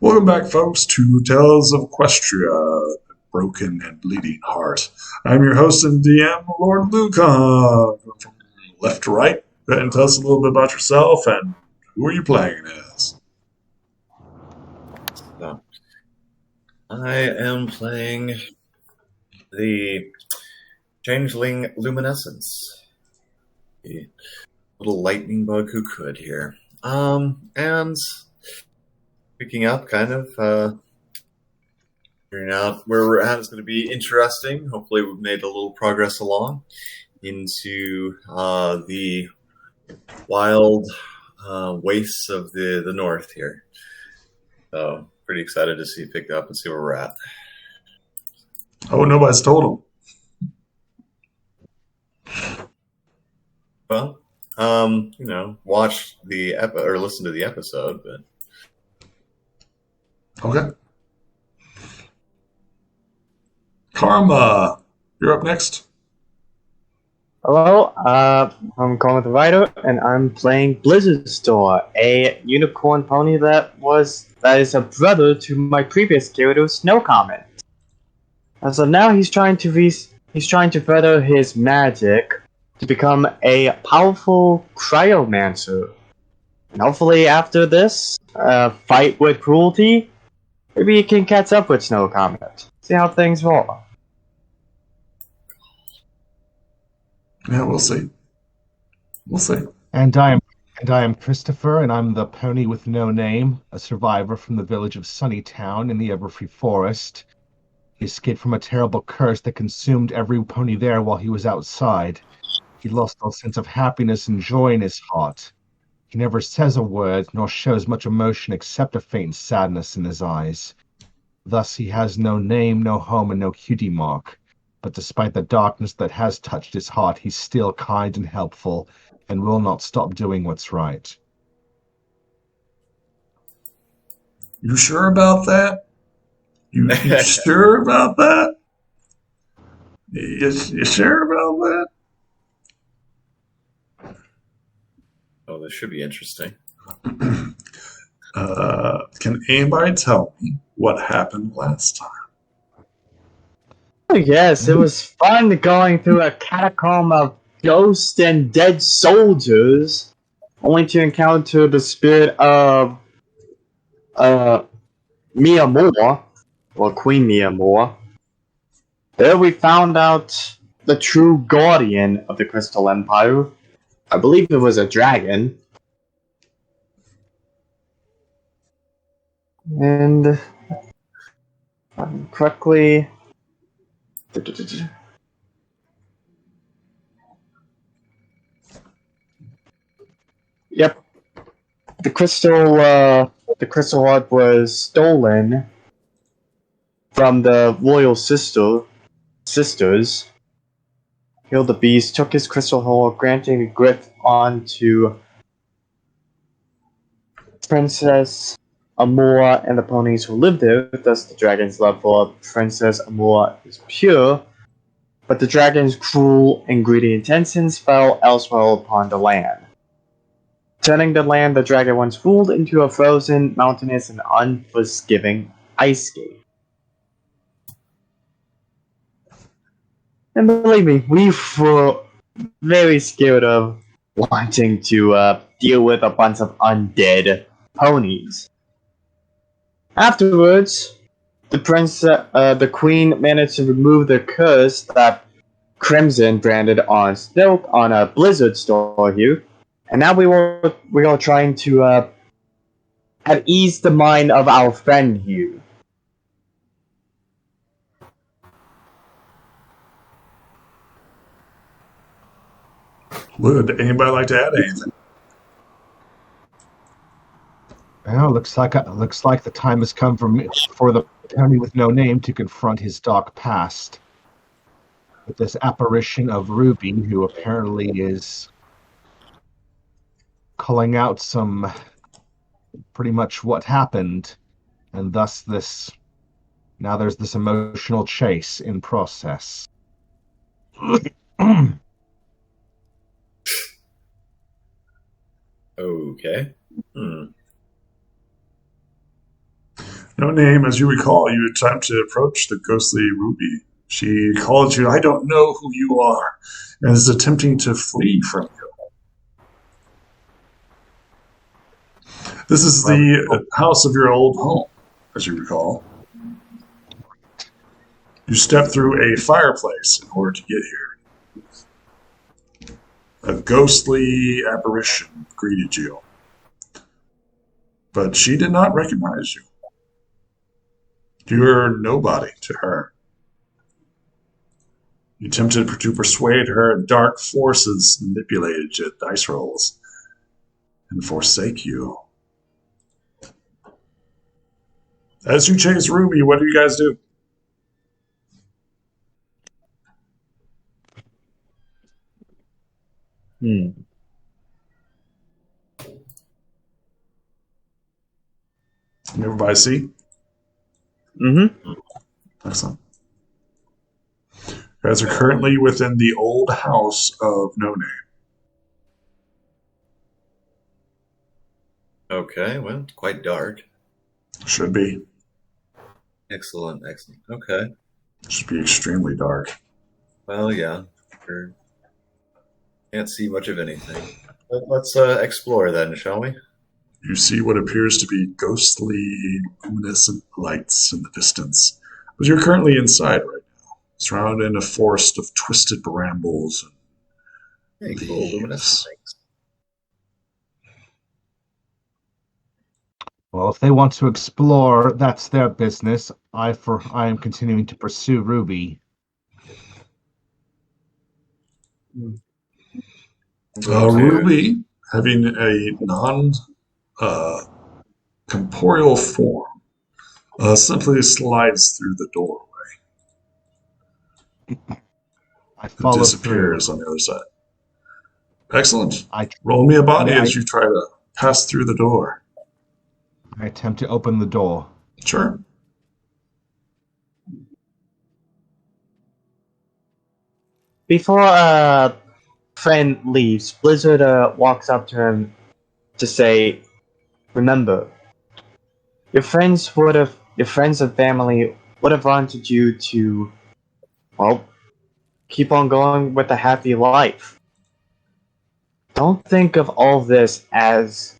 Welcome back, folks, to Tales of Equestria, Broken and Bleeding Heart. I'm your host and DM, Lord Lucan. From left to right, go ahead and tell us a little bit about yourself and who are you playing as? So, I am playing the Changeling Luminescence, the little lightning bug who could here. And picking up, figuring out where we're at is going to be interesting. Hopefully, we've made a little progress along into the wild wastes of the north here. So, pretty excited to see it pick up and see where we're at. Oh, nobody's told him. Well, watch the or listen to the episode, but Okay. Karma, you're up next. Hello, I'm Colin the Writer, and I'm playing Blizzard Store, a unicorn pony that is a brother to my previous character, Snow Comet. And so now he's trying to further his magic to become a powerful cryomancer. And hopefully after this fight with cruelty, maybe he can catch up with Snow Comet. See how things roll. Yeah, we'll see. We'll see. And I am Christopher, and I'm the pony with no name, a survivor from the village of Sunnytown in the Everfree Forest. He escaped from a terrible curse that consumed every pony there while he was outside. He lost all sense of happiness and joy in his heart. He never says a word, nor shows much emotion except a faint sadness in his eyes. Thus he has no name, no home, and no cutie mark. But despite the darkness that has touched his heart, he's still kind and helpful, and will not stop doing what's right. You sure about that? You sure about that? You sure about that? oh, this should be interesting. Can anybody tell me what happened last time? Oh, yes, it was fun going through a catacomb of ghosts and dead soldiers, only to encounter the spirit of Mia Moore, or Queen Mia Moore. There we found out the true guardian of the Crystal Empire. I believe it was a dragon. And correctly. Yep. The crystal heart was stolen from the royal sisters. Killed the beast, took his crystal heart, granting a gift on to Princess Amora and the ponies who lived there. Thus, the dragon's love for Princess Amora is pure, but the dragon's cruel and greedy intentions fell elsewhere upon the land. Turning the land the dragon once ruled into a frozen, mountainous, and unforgiving ice cave. And believe me, we were very scared of wanting to deal with a bunch of undead ponies. Afterwards, the queen managed to remove the curse that Crimson branded on a Blizzard store here, and now we are trying to have eased the mind of our friend here. Would anybody like to add anything? Well, looks like the time has come for the pony with no name to confront his dark past. With this apparition of Ruby, who apparently is calling out some pretty much what happened, and thus there's this emotional chase in process. Okay. No name, as you recall, you attempt to approach the ghostly Ruby. She calls you, I don't know who you are, and is attempting to flee from you. This is the house of your old home, as you recall. You step through a fireplace in order to get here. A ghostly apparition greeted you, but she did not recognize you. You're nobody to her. You attempted to persuade her, and dark forces manipulated your dice rolls and forsake you. As you chase Ruby, what do you guys do? Can everybody see? Mm-hmm. Excellent. You guys are currently within the old house of No Name. Okay, well, quite dark. Should be. Excellent. Okay. Should be extremely dark. Well, yeah. Sure. Can't see much of anything. Let's explore then, shall we? You see what appears to be ghostly, luminescent lights in the distance. But you're currently inside right now, surrounded in a forest of twisted brambles and Hey, cool. Luminous things. Well, if they want to explore, that's their business. I am continuing to pursue Ruby. Ruby, having a non-corporeal form, simply slides through the doorway. I It follow disappears through. on the other side. Excellent. I Roll me a body I, as you try to pass through the door. I attempt to open the door. Sure. Before friend leaves, Blizzard walks up to him to say, "Remember, your friends and family would have wanted you to, well, keep on going with a happy life. Don't think of all this as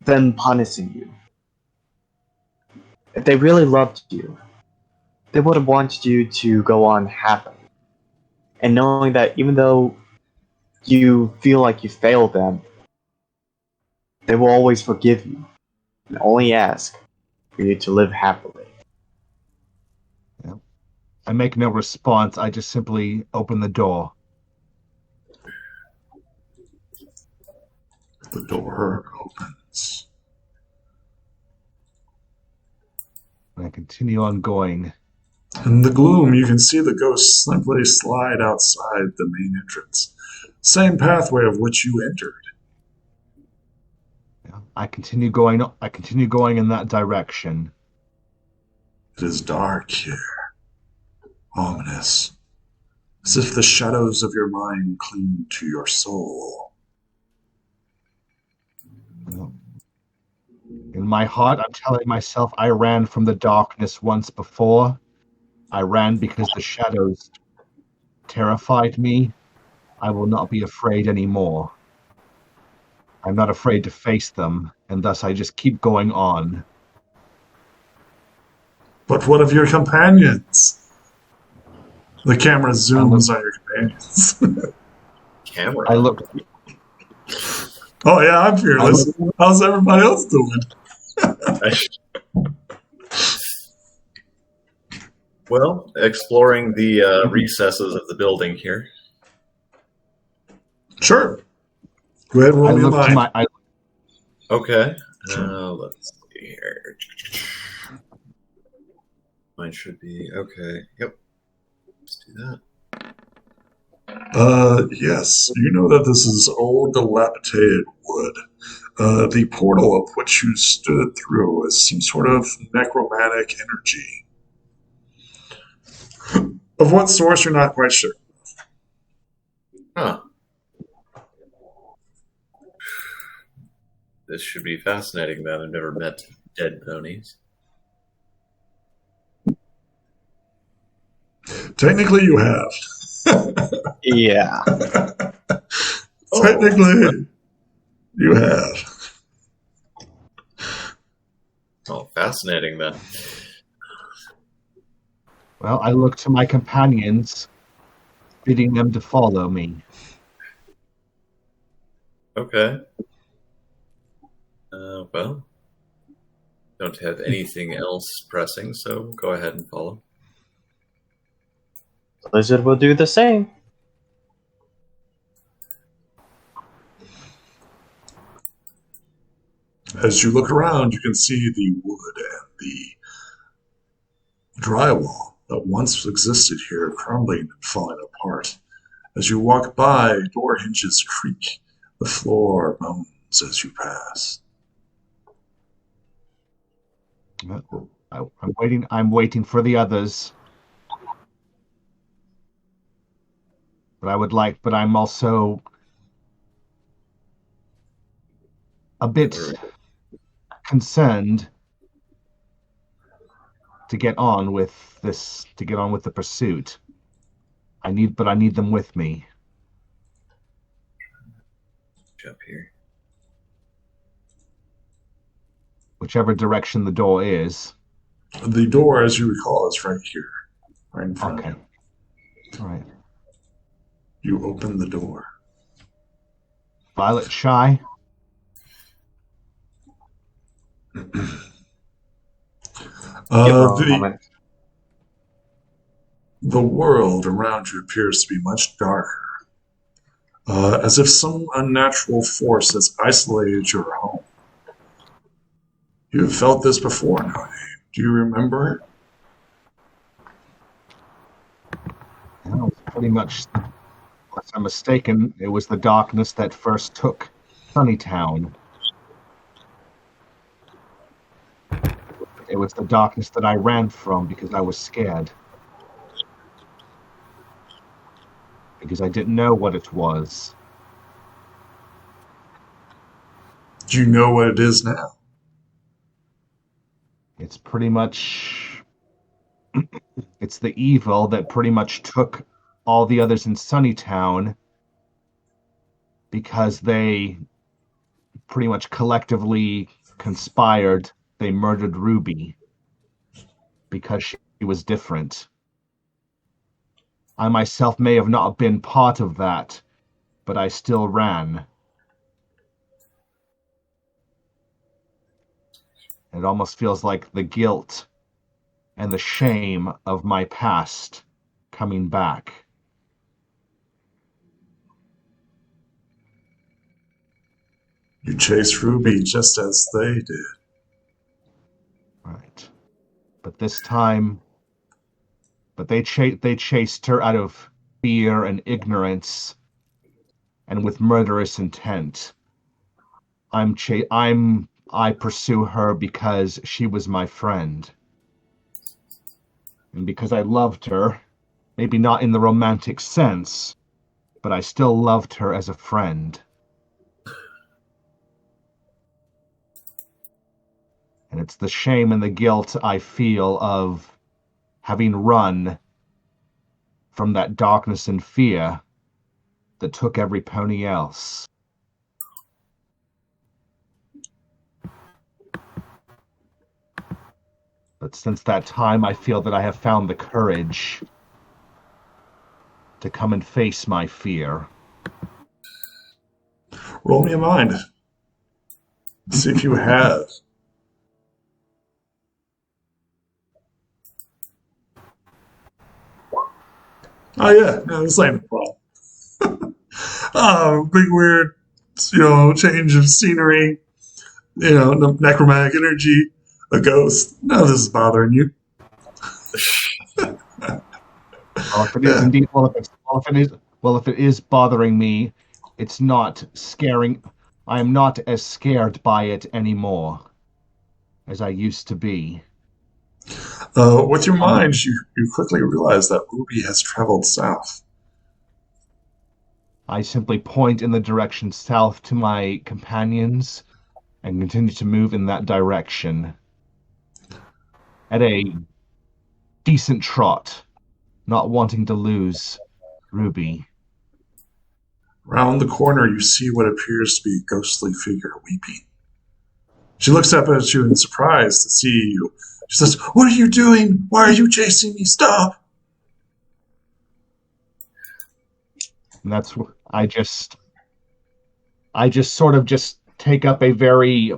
them punishing you. If they really loved you, they would have wanted you to go on happily. And knowing that even though you feel like you failed them, they will always forgive you and only ask for you to live happily." I make no response. I just simply open the door. The door opens. And I continue on going. In the gloom, you can see the ghost simply slide outside the main entrance. Same pathway of which you entered. I continue going in that direction. It is dark here, ominous, as if the shadows of your mind cling to your soul. In my heart, I'm telling myself I ran from the darkness once before. I ran because the shadows terrified me. I will not be afraid anymore. I'm not afraid to face them, and thus I just keep going on. But what of your companions? The camera zooms on your companions. Camera. I look. Oh yeah, I'm fearless. How's everybody else doing? Well, exploring the recesses of the building here. Sure. Go ahead and roll me a mind. Okay. Sure. Let's see here. Mine should be okay. Yep. Let's do that. Yes, you know that this is old, dilapidated wood. The portal up which you stood through is some sort of necromantic energy. Of what source, you're not quite sure. Huh. This should be fascinating, then. I've never met dead ponies. Technically, you have. Yeah. Technically, you have. Oh, fascinating then. Well, I look to my companions, bidding them to follow me. Okay. Well, don't have anything else pressing, so go ahead and follow. Blizzard will do the same. As you look around, you can see the wood and the drywall that once existed here crumbling and falling apart. As you walk by, door hinges creak. The floor moans as you pass. I'm waiting. I'm waiting for the others. But I'm also a bit concerned to get on with the pursuit. I need them with me. Up here. Whichever direction the door is. The door, as you recall, is right here, right in front of you. All right. You open the door. Violet shy. The world around you appears to be much darker, as if some unnatural force has isolated your home. You have felt this before, no name. Do you remember it? Well, pretty much, unless I'm mistaken, it was the darkness that first took Sunnytown. It was the darkness that I ran from because I was scared. Because I didn't know what it was. Do you know what it is now? It's pretty much... it's the evil that pretty much took all the others in Sunnytown because they pretty much collectively conspired. They murdered Ruby because she was different. I myself may have not been part of that, but I still ran. It almost feels like the guilt and the shame of my past coming back. You chased Ruby just as they did. Right. But this time... But they chased her out of fear and ignorance and with murderous intent. I pursue her because she was my friend. And because I loved her, maybe not in the romantic sense, but I still loved her as a friend. And it's the shame and the guilt I feel of having run from that darkness and fear that took every pony else. But since that time, I feel that I have found the courage to come and face my fear. Roll me a mind. See if you have. Oh yeah, this ain't a problem. Big weird, change of scenery, necromantic energy, a ghost. None of this is bothering you. If it is indeed, if it is bothering me, it's not scaring. I am not as scared by it anymore as I used to be. With your mind, you quickly realize that Ruby has traveled south. I simply point in the direction south to my companions and continue to move in that direction at a decent trot. not wanting to lose Ruby. Round the corner, you see what appears to be a ghostly figure weeping. She looks up at you in surprise to see you. She says, "What are you doing? Why are you chasing me? Stop!" And that's what I just sort of just take up a very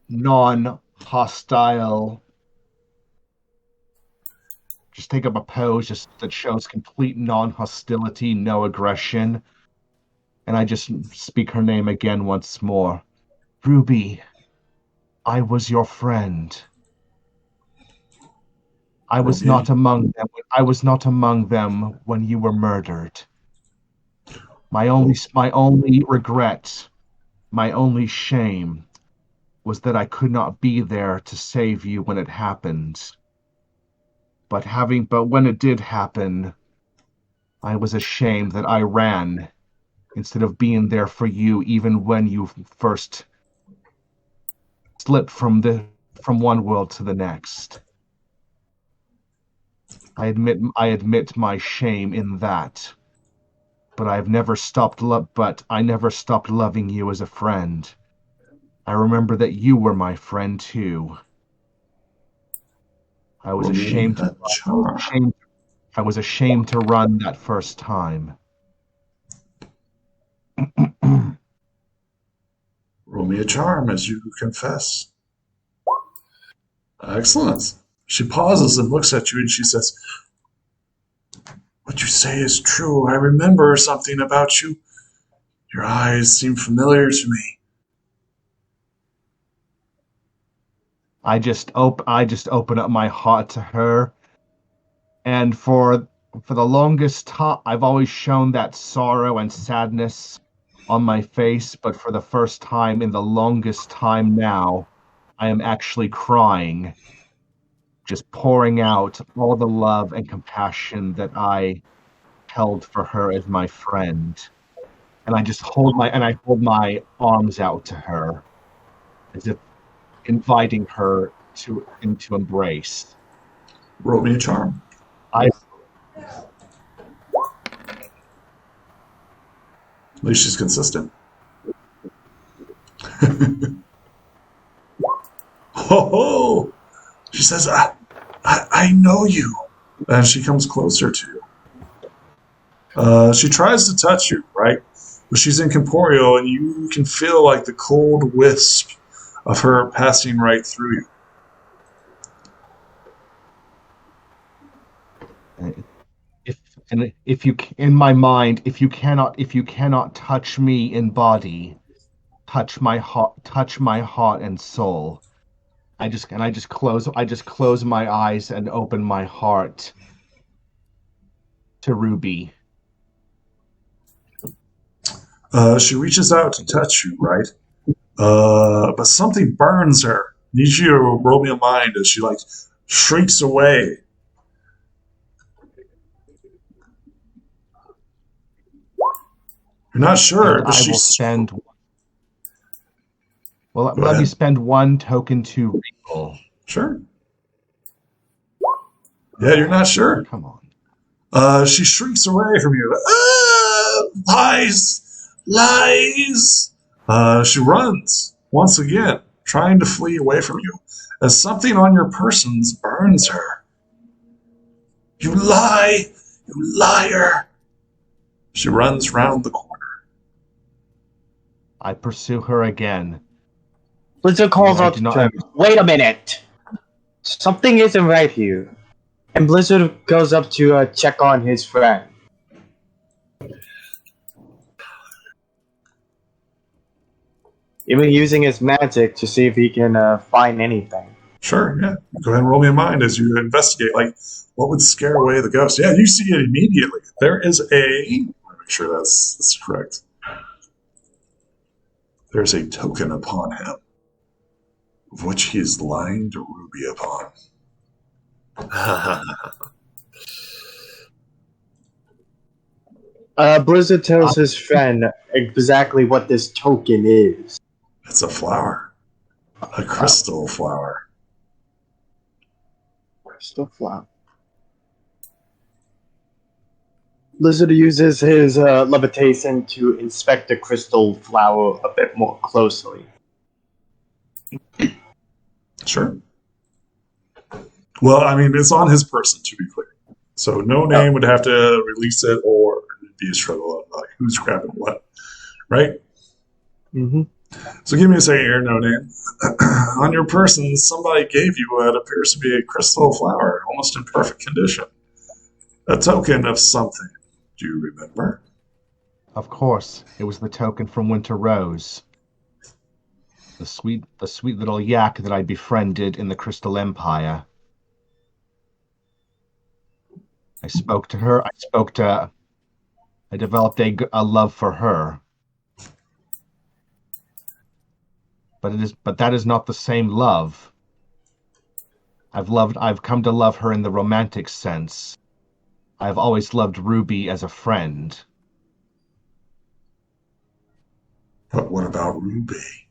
non-hostile, just take up a pose just that shows complete non-hostility, no aggression. And I just speak her name again once more. Ruby, I was your friend. I was not among them. I was not among them when you were murdered. My only regret, my only shame, was that I could not be there to save you when it happened. But when it did happen, I was ashamed that I ran instead of being there for you, even when you first slipped from one world to the next. I admit my shame in that. But I never stopped loving you as a friend. I remember that you were my friend too. I was ashamed to run that first time. Roll me a charm as you confess. Excellent. She pauses and looks at you and she says, "What you say is true. I remember something about you. Your eyes seem familiar to me." I just open up my heart to her, and for the longest time, I've always shown that sorrow and sadness on my face, but for the first time in the longest time now, I am actually crying, just pouring out all the love and compassion that I held for her as my friend. And I hold my arms out to her as if inviting her into embrace. Roll me a charm. I At least she's consistent. Ho! She says, I know you. And she comes closer to you. She tries to touch you, right? But she's incorporeal, and you can feel like the cold wisp of her passing right through you. if you in my mind, if you cannot touch me in body, touch my heart and soul. I just close my eyes and open my heart to Ruby. She reaches out to touch you, right? But something burns her. Need you to roll me a mind as she shrinks away. You're not sure. And I will spend. Well, let me spend one token to recall. Sure. Yeah, you're not sure. Come on. She shrinks away from you. Lies! Lies! She runs once again, trying to flee away from you, as something on your persons burns her. You lie! You liar! She runs round the corner. I pursue her again. Blizzard calls out to him, "Wait a minute! Something isn't right here." And Blizzard goes up to check on his friend. Even using his magic to see if he can find anything. Sure, yeah. Go ahead and roll me a mind as you investigate. What would scare away the ghost? Yeah, you see it immediately. There is a... Let me make sure that's correct. There's a token upon him, of which he is lying to Ruby upon. Blizzard tells his friend exactly what this token is. It's a flower. A crystal flower. Crystal flower. Blizzard uses his levitation to inspect the crystal flower a bit more closely. Sure. Well, I mean, it's on his person, to be clear. So no name would have to release it, or it'd be a struggle of like who's grabbing what, right? Mm-hmm. So give me a second here, no name. On your person, somebody gave you what appears to be a crystal flower, almost in perfect condition. A token of something. Do you remember? Of course, it was the token from Winter Rose. The sweet little yak that I befriended in the Crystal Empire. I spoke to her. I developed a love for her. But that is not the same love. I've come to love her in the romantic sense. I've always loved Ruby as a friend. But what about Ruby?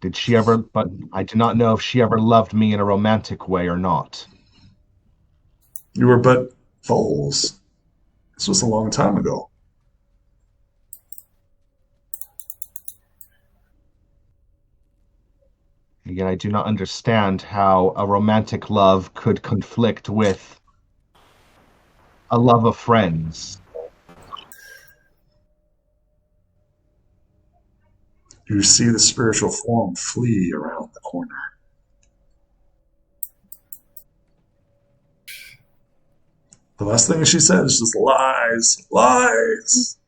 Did she ever? But I do not know if she ever loved me in a romantic way or not. You were but foals. This was a long time ago. Again, I do not understand how a romantic love could conflict with a love of friends. You see the spiritual form flee around the corner. The last thing she said is just lies, lies.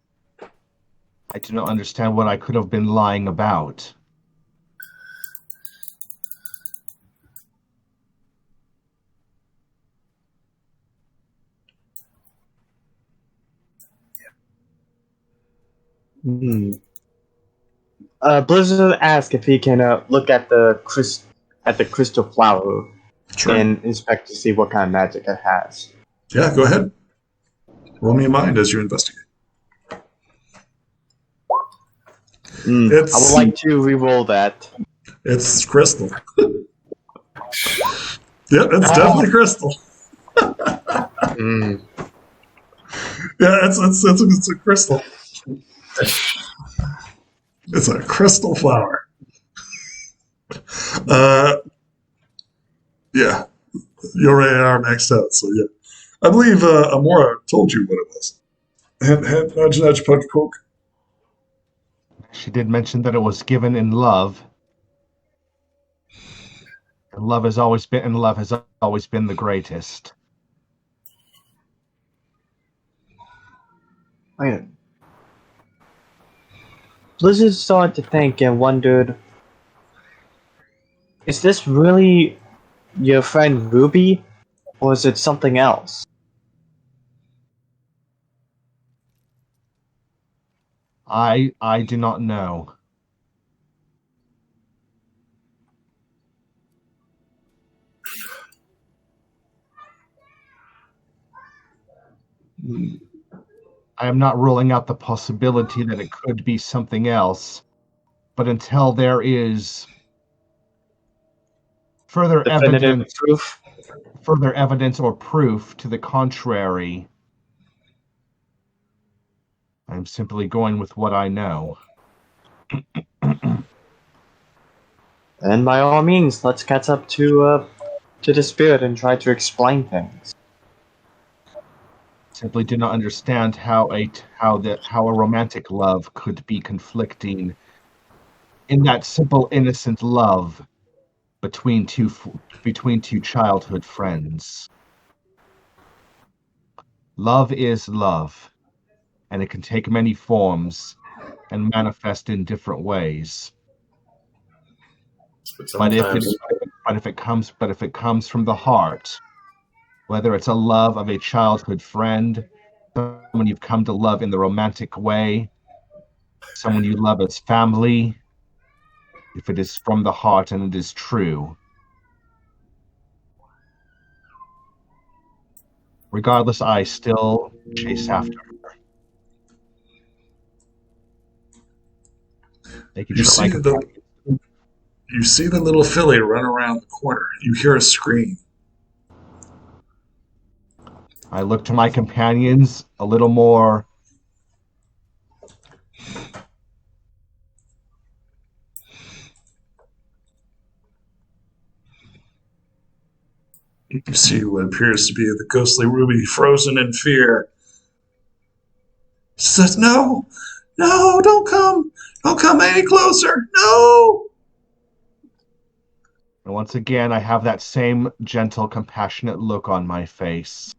I do not understand what I could have been lying about. Blizzard asks if he can look at the crystal flower Sure. and inspect to see what kind of magic it has. Yeah, go ahead. Roll me a mind as you investigate. I would like to re-roll that. It's crystal. Yeah, it's definitely crystal. Yeah, it's a crystal. It's a crystal flower. Yeah, you already are maxed out, so yeah. I believe Amora told you what it was. Nudge, nudge, poke, poke. She did mention that it was given in love. And love has always been the greatest. Okay. Blizzard started to think and wondered, is this really your friend Ruby, or is it something else? I do not know. I am not ruling out the possibility that it could be something else, but until there is further Definitive proof? further evidence or proof to the contrary, I'm simply going with what I know. And by all means, let's catch up to the spirit and try to explain things. Simply do not understand how a romantic love could be conflicting in that simple innocent love between two childhood friends. Love is love, and it can take many forms and manifest in different ways. But if it comes from the heart, whether it's a love of a childhood friend, someone you've come to love in the romantic way, someone you love as family, if it is from the heart and it is true, regardless, I still chase after her. You see the little filly run around the corner. You hear a scream. I look to my companions a little more. You see what appears to be the ghostly Ruby frozen in fear. She says, no, don't come. Don't come any closer. No. And once again, I have that same gentle, compassionate look on my face.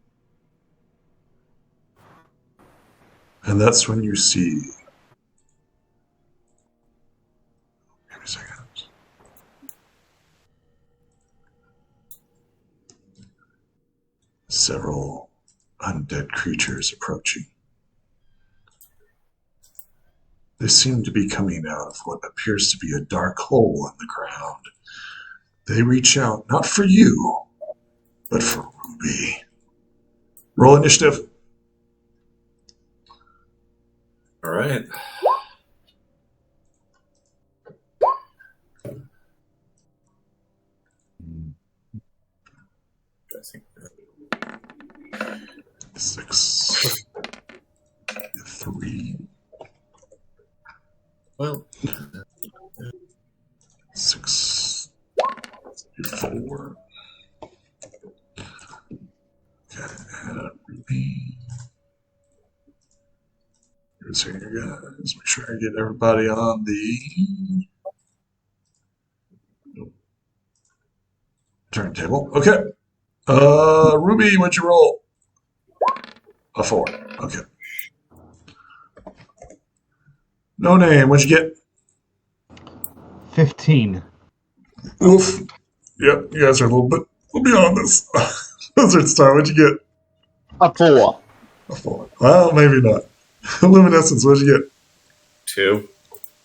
And that's when you see. Give me a second. Several undead creatures approaching. They seem to be coming out of what appears to be a dark hole in the ground. They reach out, not for you, but for Ruby. Roll initiative. All right. Guessing. 6, 3, Well, 6, 4. Okay, and Ruby. Give me a second here, guys. Make sure I get everybody on the turntable. Okay. Ruby, what'd you roll? A 4. Okay. No name, what'd you get? 15. Oof. Yep, you guys are a little bit beyond this. Lizard Star, what'd you get? A 4. A 4. Well, maybe not. Luminescence, what'd you get? 2.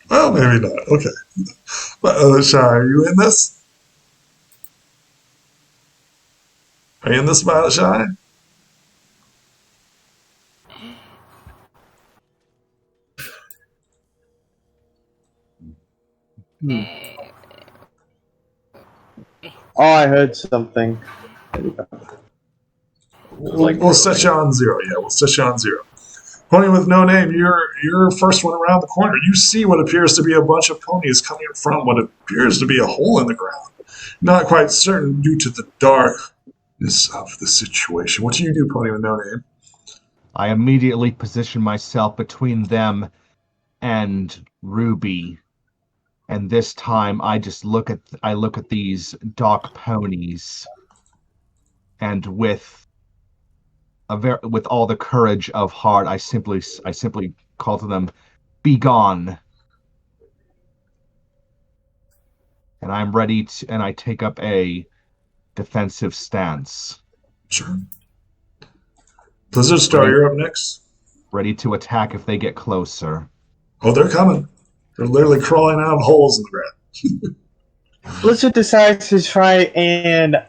Well, maybe not. Okay. Shy, are you in this? Are you in this about Shy? Oh, I heard something. We'll set you on 0. Yeah, we'll set you on 0. Pony with no name, you're first one around the corner. You see what appears to be a bunch of ponies coming from what appears to be a hole in the ground. Not quite certain due to the darkness of the situation. What do you do, Pony with no name? I immediately position myself between them and Ruby. And this time I just look at these dark ponies, and with all the courage of heart, I simply call to them, "Be gone." And I'm ready to, and I take up a defensive stance. Sure. Blizzard Star, you're up next. Ready to attack if they get closer. Oh, they're coming. They're literally crawling out of holes in the ground. Blizzard decides to try and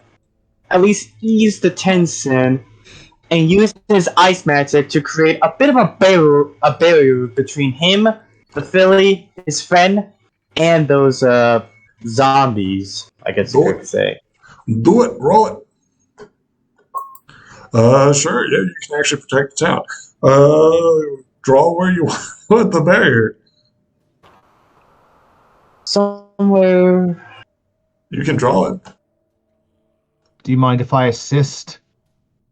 at least ease the tension and use his ice magic to create a bit of a barrier between him, the filly, his friend, and those zombies, I guess you could say. Do it. Roll it. Sure. Yeah, you can actually protect the town. Draw where you want the barrier. Somewhere. You can draw it. Do you mind if I assist?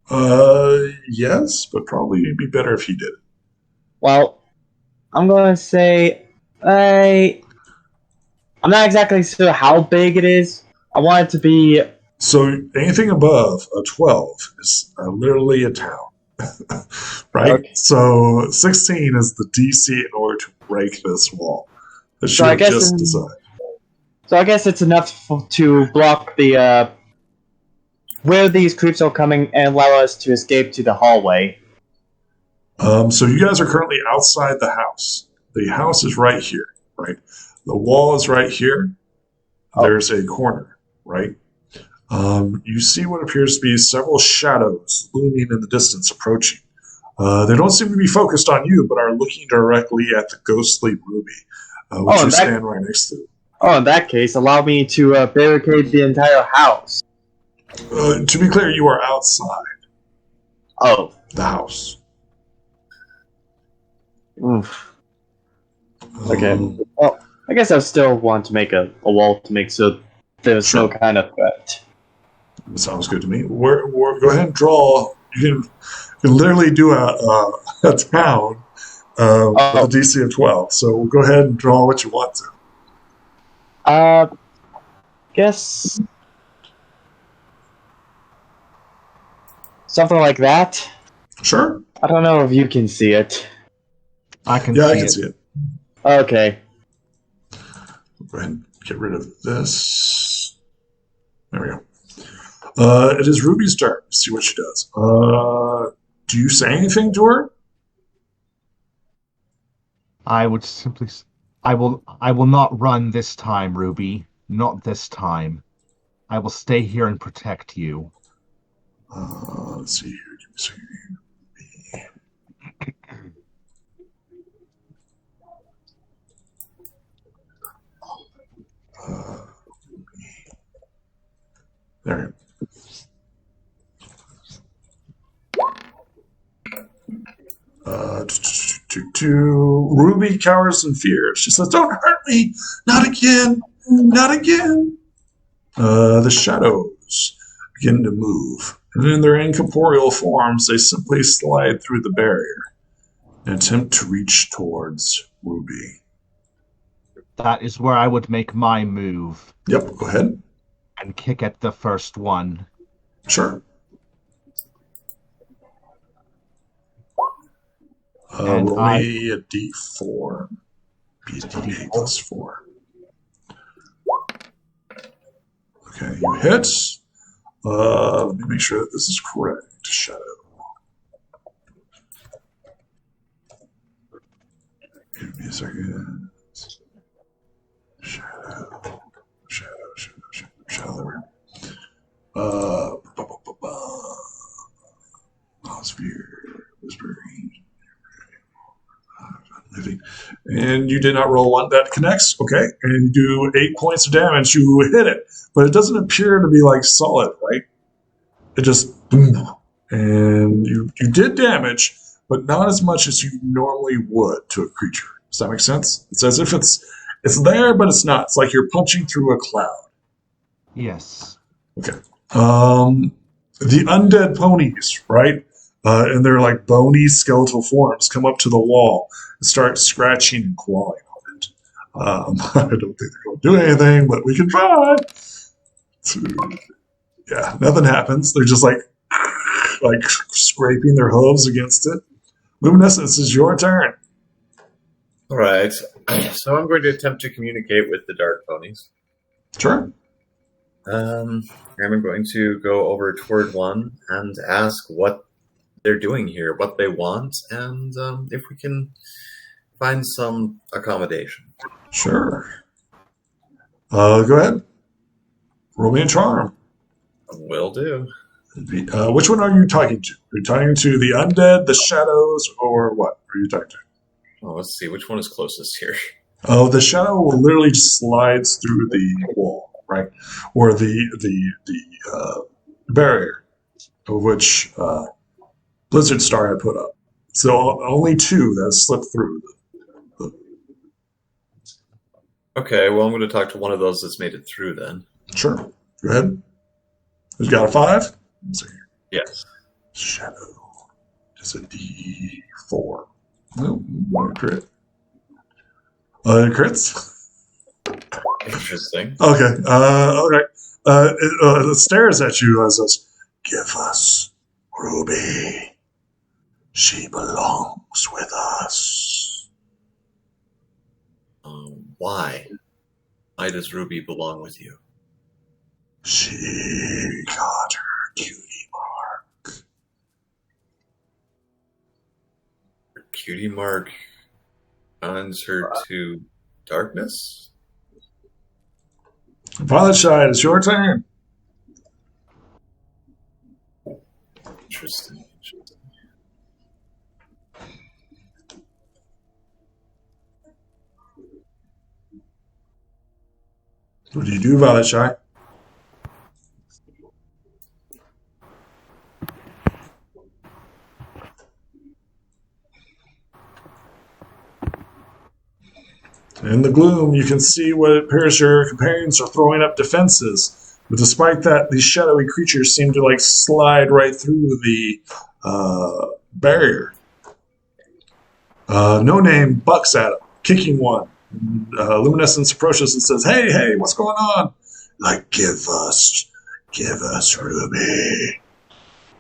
Yes, but probably it'd be better if you did it. Well, I'm gonna say I'm not exactly sure how big it is. I want it to be. So anything above a 12 is literally a town, right? Okay. So 16 is the DC in order to break this wall. That So I guess just decided. So I guess it's enough to block the where these creeps are coming and allow us to escape to the hallway. So you guys are currently outside the house. The house is right here, right? The wall is right here. There's a corner, right? You see what appears to be several shadows looming in the distance approaching. They don't seem to be focused on you, but are looking directly at the ghostly Ruby, which you stand right next to. Oh, in that case, allow me to barricade the entire house. To be clear, you are outside. Oh. The house. Oof. Okay. Um, Well, I guess I still want to make a wall to make so there's no Sure. kind of threat. Sounds good to me. Go ahead and draw. You can literally do a town with a Oh. DC of 12. So go ahead and draw what you want to. Guess something like that. Sure. I don't know if you can see it. I can Yeah, see I can it. see it. Okay. Go ahead and get rid of this. There we go. It is Ruby's turn. See what she does. Do you say anything to her? I would simply. I will not run this time, Ruby. Not this time. I will stay here and protect you. Let's see here. Give me a second. There. Ruby cowers in fear. She says, "Don't hurt me! Not again! Not again!" The shadows begin to move, and in their incorporeal forms, they simply slide through the barrier and attempt to reach towards Ruby. That is where I would make my move Yep, go ahead. and kick at the first one. Sure. And Roll I- me a d4. Be a d8 plus 4. Okay, you hit. Let me make sure that this is correct. Shadow. Give me a second. Shadow. Shadow. There we go. Sphere. Whispering. Living. And you did not roll one. That connects. Okay. And you do 8 points of damage. You hit it. But it doesn't appear to be like solid, right? It just boom. And you did damage, but not as much as you normally would to a creature. Does that make sense? It's as if it's there, but it's not. It's like you're punching through a cloud. Yes. Okay. The undead ponies, right? And their like bony skeletal forms come up to the wall and start scratching and clawing on it. I don't think they're going to do anything, but we can try. Yeah, nothing happens. They're just like scraping their hooves against it. Luminescence, is your turn. All right. So I'm going to attempt to communicate with the dark ponies. Sure. I'm going to go over toward one and ask what they're doing here, what they want, and if we can find some accommodation. Sure. Go ahead. Roll me a charm. Will do. Which one are you talking to? Are you talking to the undead, the shadows, or what are you talking to? Oh, let's see. Which one is closest here? Oh, the shadow will literally just slides through the wall, right? Or the barrier, of which Blizzard Star had put up. So only 2 that slipped through. Okay, well, I'm going to talk to one of those that's made it through then. Sure. Go ahead. Who's got a 5? Let's see. Yes. Shadow is a D4. No, crit. Crits? Interesting. Okay. Okay. It stares at you as says, "Give us Ruby. She belongs with us." Why? Why does Ruby belong with you? She got her cutie mark. Her cutie mark binds her to darkness? Violet Shide, it's your turn. Interesting. What do you do, Violet Shide? In the gloom, you can see what appears your companions are throwing up defenses. But despite that, these shadowy creatures seem to slide right through the barrier. No Name bucks at him, kicking one. Luminescence approaches and says, "Hey, what's going on?" Give us Ruby.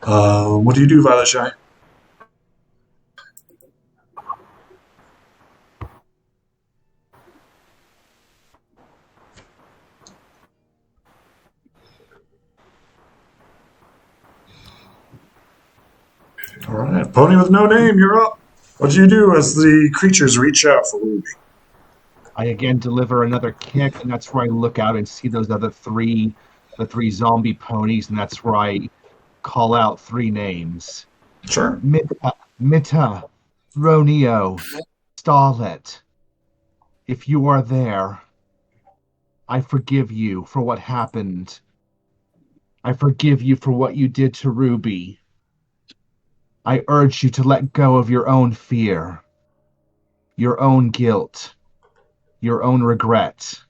What do you do, Violet Shy? All right, Pony with No Name, you're up. What do you do as the creatures reach out for Ruby? I again deliver another kick, and that's where I look out and see those other the three zombie ponies, and that's where I call out 3 names. Sure. Mita, Ronio, Starlet. If you are there, I forgive you for what happened. I forgive you for what you did to Ruby. I urge you to let go of your own fear, your own guilt, your own regret.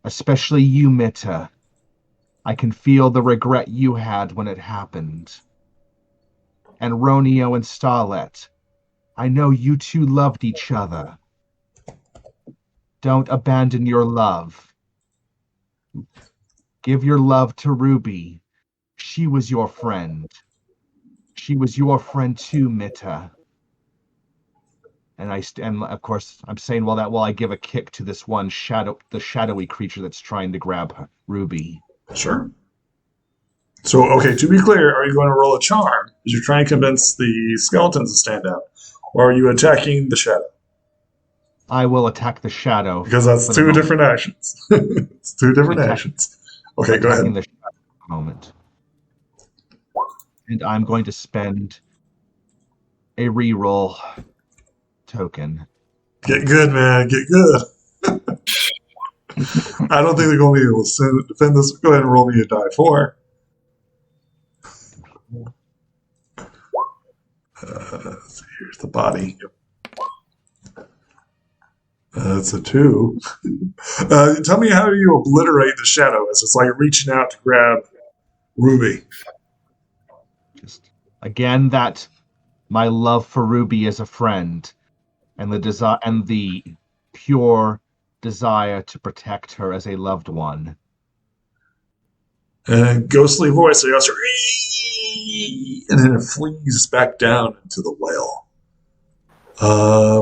Especially you, Mita. I can feel the regret you had when it happened. And Ronio and Starlet, I know you two loved each other. Don't abandon your love. Give your love to Ruby. She was your friend. She was your friend too, Mita. And of course I'm saying while I give a kick to this one shadowy creature that's trying to grab Ruby. Sure. So, okay, to be clear, are you going to roll a charm as you're trying to convince the skeletons to stand out? Or are you attacking the shadow? I will attack the shadow. Because that's 2 different actions. It's 2 different actions. Okay, go ahead. The shadow for a moment. And I'm going to spend a reroll token. Get good, man. Get good. I don't think they're going to be able to defend this. Go ahead and roll me a die 4. Here's the body. That's a 2. Tell me how you obliterate the shadow as it's reaching out to grab Ruby. Just again, that my love for Ruby as a friend, and the pure desire to protect her as a loved one. And a ghostly voice goes, and then it flees back down into the well.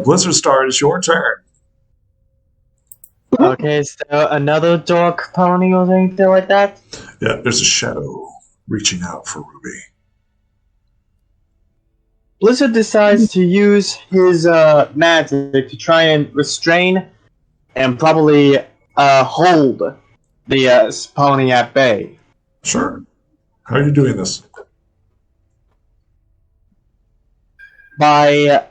Blizzard Star, it's your turn. Okay, so another dog pony or anything like that? Yeah, there's a shadow reaching out for Ruby. Blizzard decides to use his magic to try and restrain and probably hold the pony at bay. Sure. How are you doing this? By,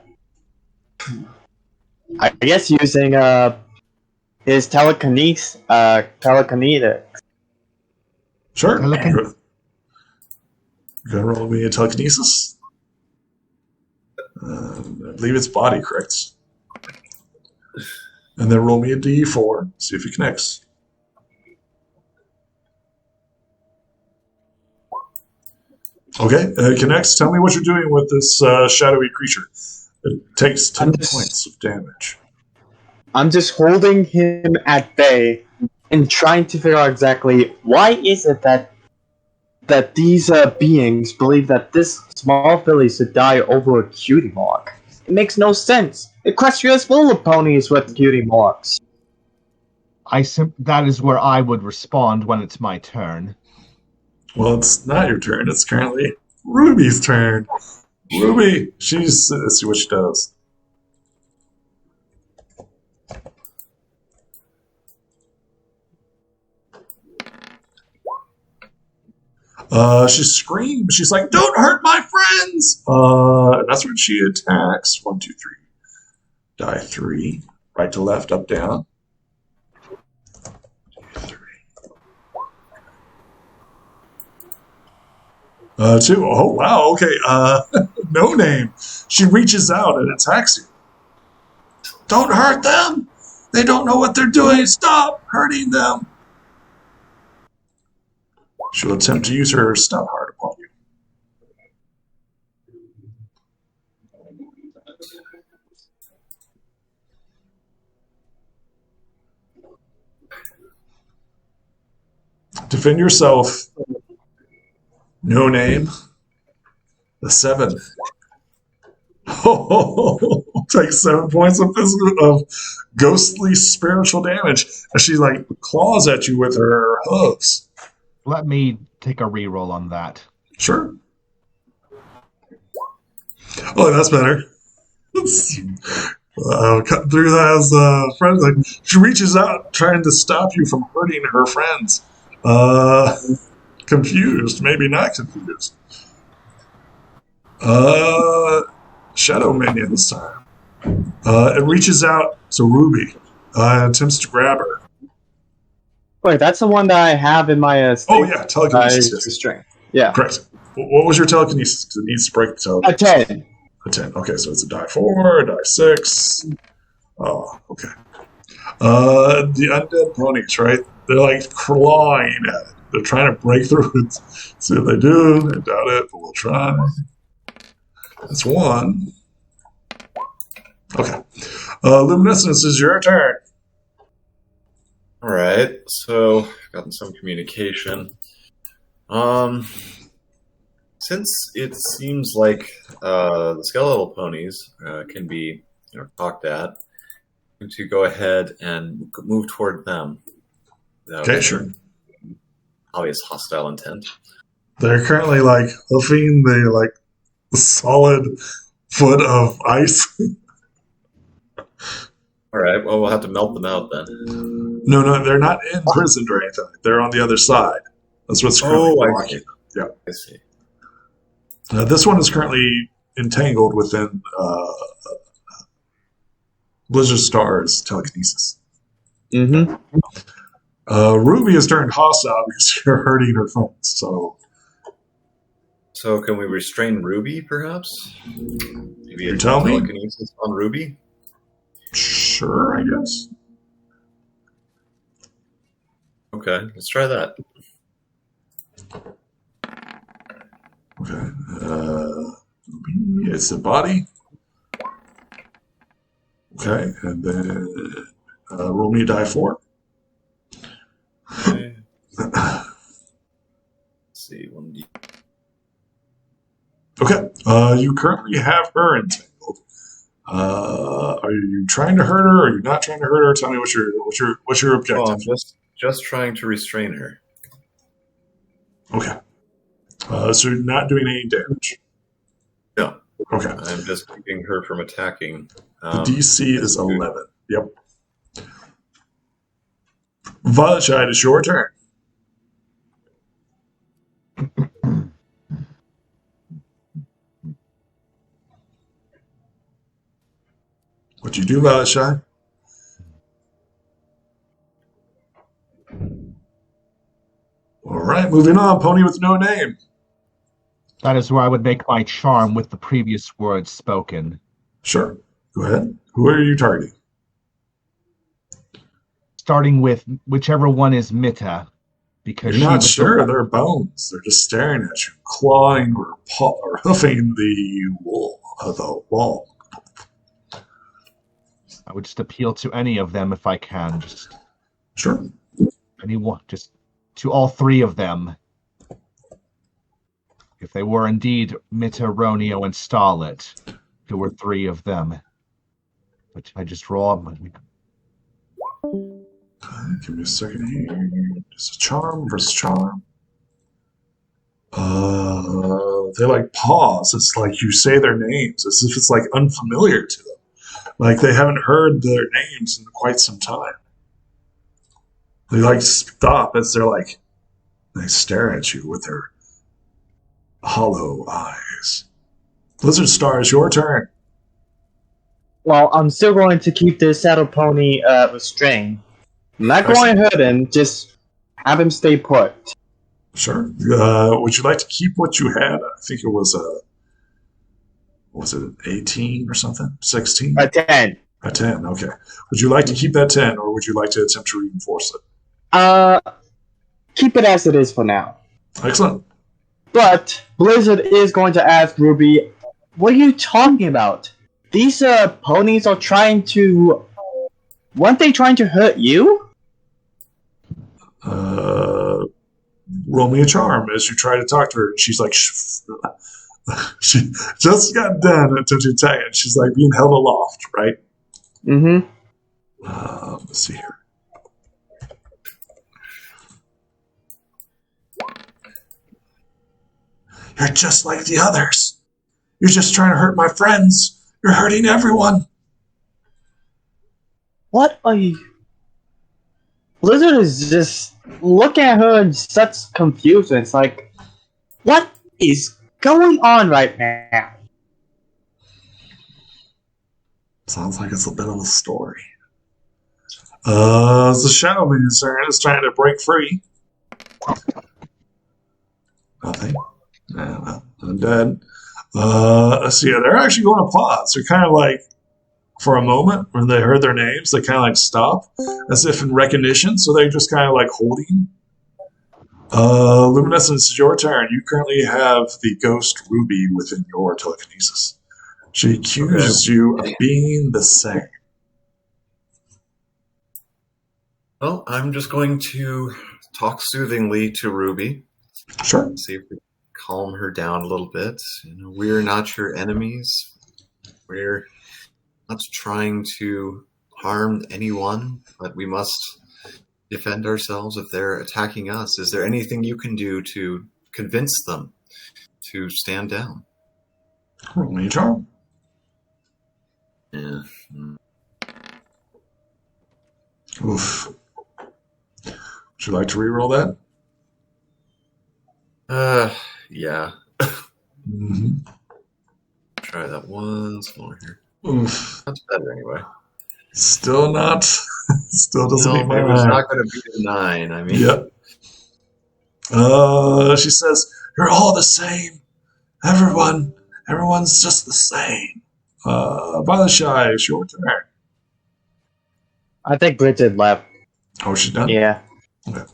I guess, using his telekinesis. Sure. You're going to roll me a telekinesis? I believe it's body, correct? And then roll me a d4, see if it connects. Okay, it connects. Tell me what you're doing with this shadowy creature. It takes 10 points of damage. I'm just holding him at bay and trying to figure out exactly why is it that these beings believe that this small filly should die over a cutie mark. It makes no sense. Equestria is full of ponies with cutie marks. That is where I would respond when it's my turn. Well, it's not your turn. It's currently Ruby's turn. Ruby, let's see what she does. She screams. She's like, "Don't hurt my friends!" That's when she attacks. 1, 2, 3. Die 3. Right to left, up, down. 3. 2. Oh, wow. Okay. No Name. She reaches out and attacks you. Don't hurt them! They don't know what they're doing. Stop hurting them. She'll attempt to use her stout heart upon you. Defend yourself. No name. The 7. Take 7 points of ghostly spiritual damage as she like claws at you with her hooves. Let me take a reroll on that. Sure. Oh, that's better. Cut through that as friends. Like she reaches out, trying to stop you from hurting her friends. Confused, maybe not confused. Shadow minion this time. It reaches out to Ruby. Attempts to grab her. Wait, that's the one that I have in my Oh yeah, telekinesis. Yes. Restraint. Yeah. Correct. What was your telekinesis? It needs to break the telekinesis. A 10. A 10. Okay, so it's a die 4, a die 6. Oh, okay. The undead ponies, right? They're like clawing at it. They're trying to break through it. See if they do. I doubt it, but we'll try. That's 1. Okay. Luminescence, is your turn. All right, so gotten some communication. Since it seems like the skeletal ponies can be, talked at, I'm going to go ahead and move toward them. Okay, sure. Obvious hostile intent. They're currently like hoofing the solid foot of ice. All right, well, we'll have to melt them out then. No, they're not imprisoned or anything. They're on the other side. That's what's currently blocking them. Yeah. I see. This one is currently entangled within Blizzard Star's telekinesis. Mm-hmm. Ruby has turned hostile because you're hurting her friends. So can we restrain Ruby, perhaps? Maybe You tell me. telekinesis on Ruby? Sure, I guess. Okay, let's try that. Okay. It's a body. Okay, and then roll me a die 4. Okay. Let's see. Okay. You currently have her entangled. Are you trying to hurt her? Or are you not trying to hurt her? Tell me what's your objective. Oh, I'm just trying to restrain her. Okay. So you're not doing any damage. No. Okay. I'm just keeping her from attacking. The DC is 11. Yep. Violet Shide, it's your turn. What'd you do, Violet Shide? All right, moving on. Pony with no name. That is where I would make my charm with the previous words spoken. Sure. Go ahead. Who are you targeting? Starting with whichever one is Mita, because You're she not was sure. They're bones. They're just staring at you, clawing or hoofing the wall. I would just appeal to any of them if I can. Just Sure. anyone, just to all 3 of them. If they were indeed Mita, Ronio, and Starlet, there were 3 of them. But I just roll them. Give me a second here. Just a charm versus charm. They like pause. It's like you say their names as if it's like unfamiliar to them. Like they haven't heard their names in quite some time. They like stop as they stare at you with their hollow eyes. Blizzard Star, it's your turn. Well, I'm still going to keep the saddle pony restrained. I'm not going to hurt him, just have him stay put. Sure. Would you like to keep what you had? I think it was was it 18 or something? 16? A 10. A 10, okay. Would you like to keep that 10, or would you like to attempt to reinforce it? Uh, keep it as it is for now. Excellent. But Blizzard is going to ask Ruby, what are you talking about? These ponies are trying to... Weren't they trying to hurt you? Roll me a charm as you try to talk to her. And she's like, she just got done attempting to attack, and she's like being held aloft, right? Mm-hmm. Let's see here. You're just like the others. You're just trying to hurt my friends. You're hurting everyone. What are you... Blizzard is just looking at her in such confusion. It's like, what is going on right now? Sounds like it's a bit of a story. The Shadow Minister is trying to break free. Nothing. Yeah, well, undead. So yeah, they're actually going to pause. They're kind of like, for a moment, when they heard their names, they kind of like stop, as if in recognition. So they're just kind of like holding. Luminescence, it's your turn. You currently have the ghost Ruby within your telekinesis. She accuses you of being the same. Well, I'm just going to talk soothingly to Ruby. Sure. See if we can calm her down a little bit. We're not your enemies. We're not trying to harm anyone, but we must defend ourselves if they're attacking us. Is there anything you can do to convince them to stand down? Roll me a charm. Yeah. Oof. Would you like to re-roll that? Yeah. Mm-hmm. Try that once more here. Oof. That's better anyway. Still not. Still doesn't meet my it was mind. not going to be a 9. I mean, Yep. She says, "You're all the same. Everyone's just the same." Balashy, it's your turn. I think Bridget left. Oh, she's done? Yeah. Okay.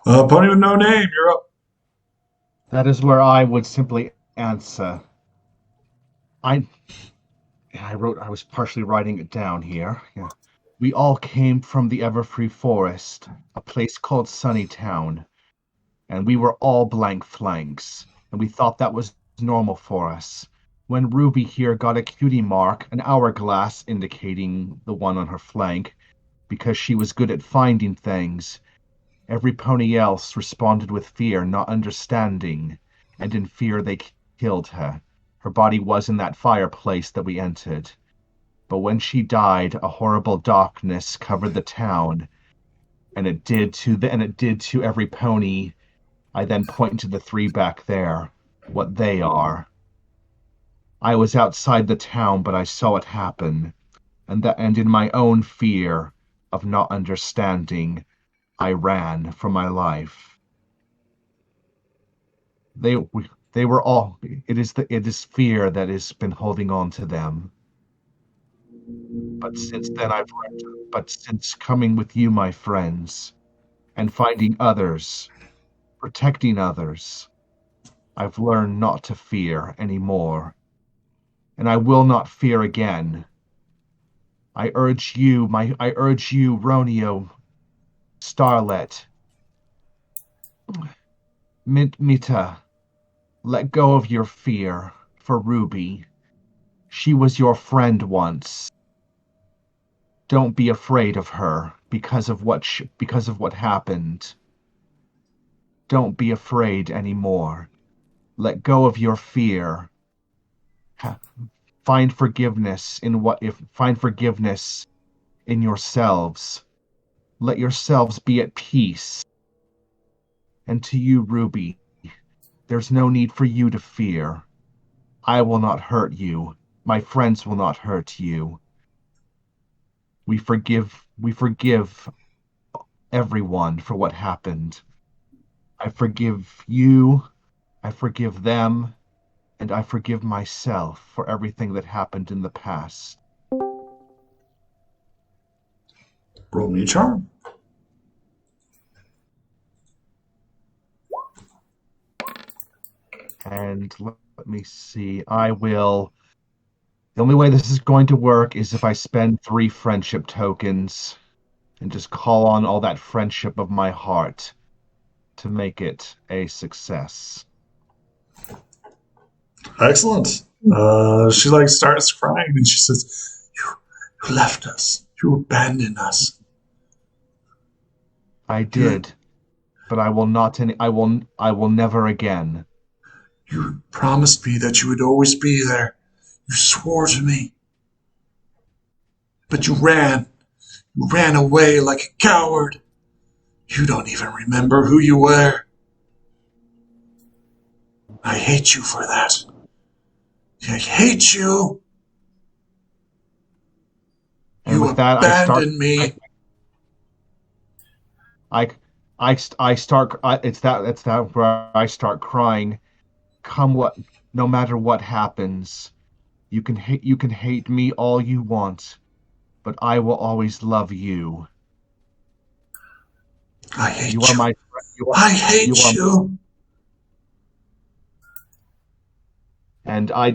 Pony with no name, you're up. That is where I would simply answer. I was partially writing it down here. Yeah. We all came from the Everfree Forest, a place called Sunnytown, and we were all blank flanks, and we thought that was normal for us. When Ruby here got a cutie mark, an hourglass indicating the one on her flank, because she was good at finding things, every pony else responded with fear, not understanding, and in fear they killed her. Her body was in that fireplace that we entered. But when she died, a horrible darkness covered the town, and it did to every pony. I then point to the 3 back there, what they are. I was outside the town, but I saw it happen, and in my own fear of not understanding, I ran for my life. They were all. It is fear that has been holding on to them. But since then I've learned. But since coming with you, my friends, and finding others, protecting others, I've learned not to fear anymore, and I will not fear again. I urge you, Ronio, Starlet, Mita, let go of your fear for Ruby. She was your friend once. Don't be afraid of her because of what happened. Don't be afraid anymore. Let go of your fear. Find forgiveness in yourselves. Let yourselves be at peace. And to you, Ruby, there's no need for you to fear. I will not hurt you. My friends will not hurt you. We forgive everyone for what happened. I forgive you, I forgive them, and I forgive myself for everything that happened in the past. Roll me a charm. And let me see. I will. The only way this is going to work is if I spend 3 friendship tokens and just call on all that friendship of my heart to make it a success. Excellent. She like starts crying and she says, "You left us. You abandoned us. I did, but I will not. I will never again. You promised me that you would always be there. You swore to me. But you ran. You ran away like a coward. You don't even remember who you were. I hate you for that. I hate you. And You with that, abandoned me. I start. It's that where I start crying. Come what, no matter what happens, you can hate me all you want, but I will always love you. I hate You you. are my. I hate you. And I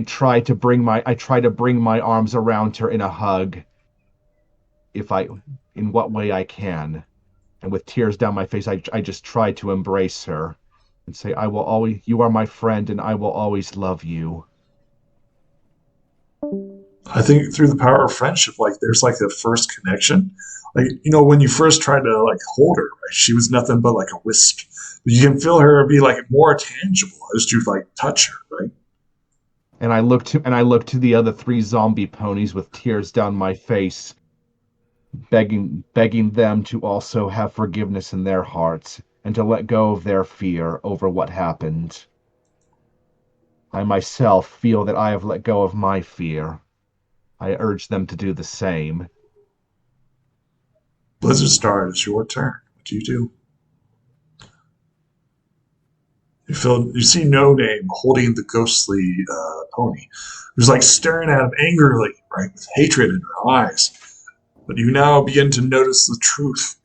try to bring my arms around her in a hug, in what way I can. And with tears down my face, I just try to embrace her and say, you are my friend, and I will always love you. I think through the power of friendship, like there's like the first connection. Like, when you first tried to like hold her, right, she was nothing but like a wisp. But you can feel her be like more tangible as you like touch her, right? And I look to the other 3 zombie ponies with tears down my face, begging them to also have forgiveness in their hearts and to let go of their fear over what happened. I myself feel that I have let go of my fear. I urge them to do the same. Blizzard Star, it's your turn. What do? You see No Name holding the ghostly pony, who's like staring at him angrily, right, with hatred in her eyes. But you now begin to notice the truth.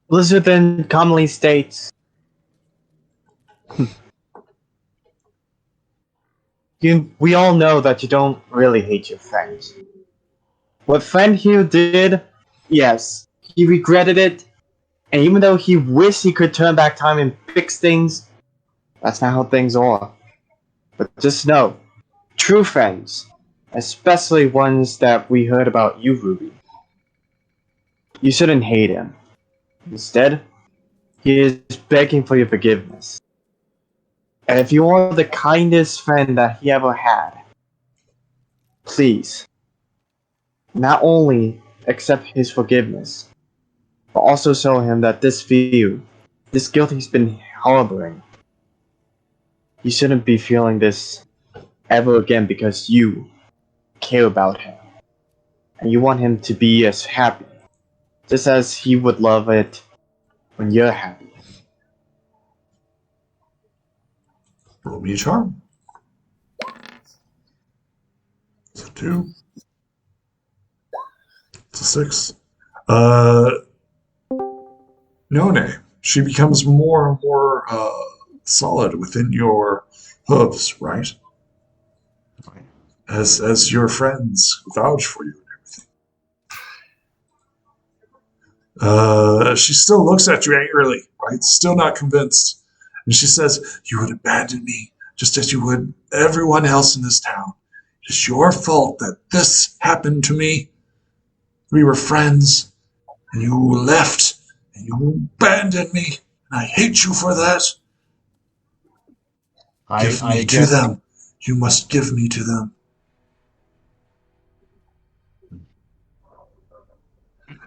Blizzard then calmly states, we all know that you don't really hate your friends. What friend here did, yes, he regretted it, and even though he wished he could turn back time and fix things, that's not how things are. But just know, true friends, especially ones that we heard about you, Ruby, you shouldn't hate him. Instead, he is begging for your forgiveness. And if you are the kindest friend that he ever had, please, not only accept his forgiveness, but also show him that this guilt he's been harboring, he shouldn't be feeling this ever again because you care about him. And you want him to be as happy, just as he would love it when you're happy. Roll me a charm. It's a 2. It's a 6. No Name. She becomes more and more solid within your hooves, right? As your friends vouch for you and everything. She still looks at you angrily, right? Still not convinced. And she says, "You would abandon me just as you would everyone else in this town. It's your fault that this happened to me. We were friends, and you left, and you abandoned me, and I hate you for that. Give me to them. You must give me to them."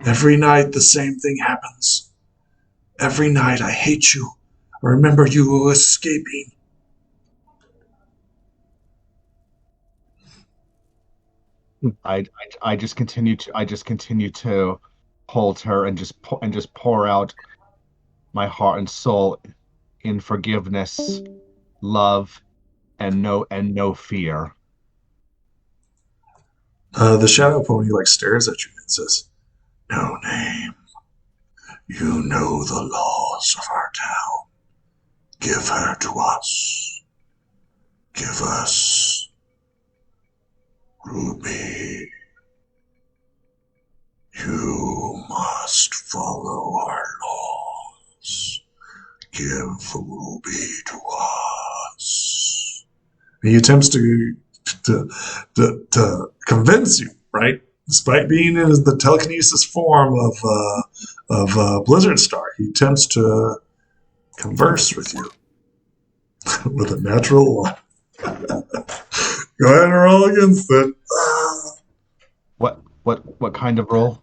Every night the same thing happens. Every night I hate you. I remember you escaping. I just continue to hold her and just pour out my heart and soul in forgiveness, love, and no fear. The shadow pony stares at you and says, "No name. You know the laws of our town. Give her to us. Give us Ruby. You must follow our laws. Give Ruby to us." He attempts to convince you, right? Despite being in the telekinesis form of Blizzard Star, he attempts to converse with you with a natural one. Go ahead and roll against it. What kind of roll?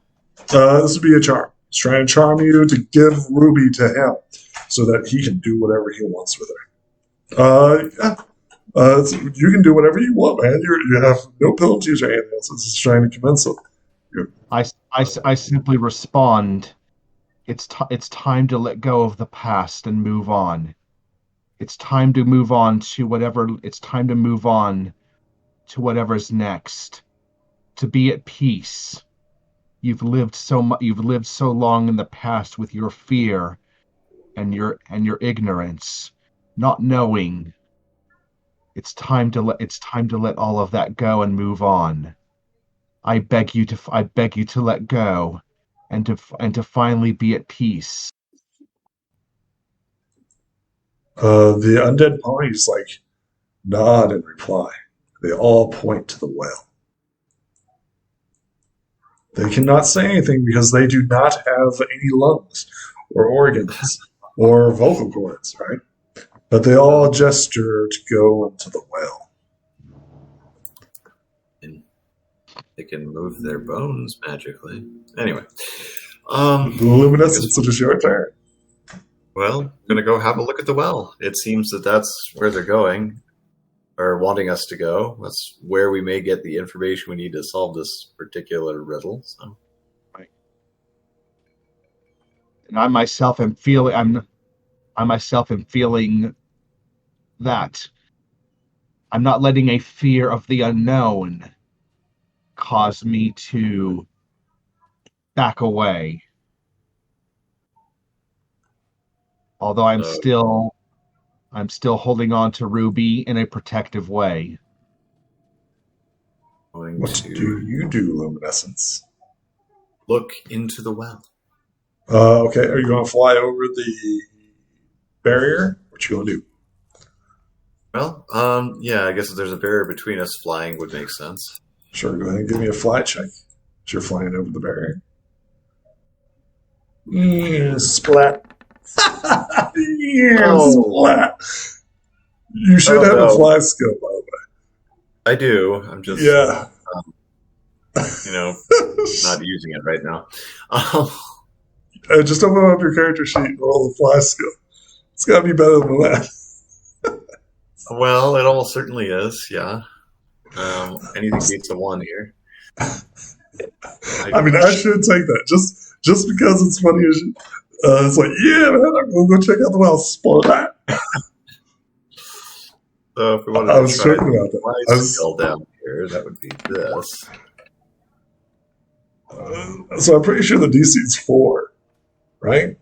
This would be a charm. He's trying to charm you to give Ruby to him so that he can do whatever he wants with her. Yeah. You can do whatever you want, man. You have no penalties or anything else. This is trying to convince him. I simply respond. It's time to let go of the past and move on. It's time to move on to whatever. It's time to move on to whatever's next. To be at peace. You've lived so long in the past with your fear and your ignorance, not knowing. It's time to let all of that go and move on. I beg you to let go and to finally be at peace. The undead ponies nod in reply. They all point to the well. They cannot say anything because they do not have any lungs or organs or vocal cords, right? But they all gesture to go into the well. And they can move their bones magically. Anyway. The luminescence, it is your turn. Well, I'm going to go have a look at the well. It seems that that's where they're going, or wanting us to go. That's where we may get the information we need to solve this particular riddle. So. Right. And I myself am feeling that I'm not letting a fear of the unknown cause me to back away. Although I'm still holding on to Ruby in a protective way. What do you do, Luminescence? Look into the well. Okay, are you going to fly over the barrier? What you going to do? Well, yeah, I guess if there's a barrier between us, flying would make sense. Sure, go ahead and give me a fly check. You're flying over the barrier. Splat. Splat. You should have a fly skill, by the way. I do. I'm just, not using it right now. Just open up your character sheet and roll the fly skill. It's got to be better than that. Well, it almost certainly is, yeah. Anything beats a 1 here. I mean, I should take that. Just because it's funny as you. It's like, yeah, man, I'm going to go check out the well. Splat. So if we wanted to try the skill down here, that would be this. So I'm pretty sure the DC is 4, right?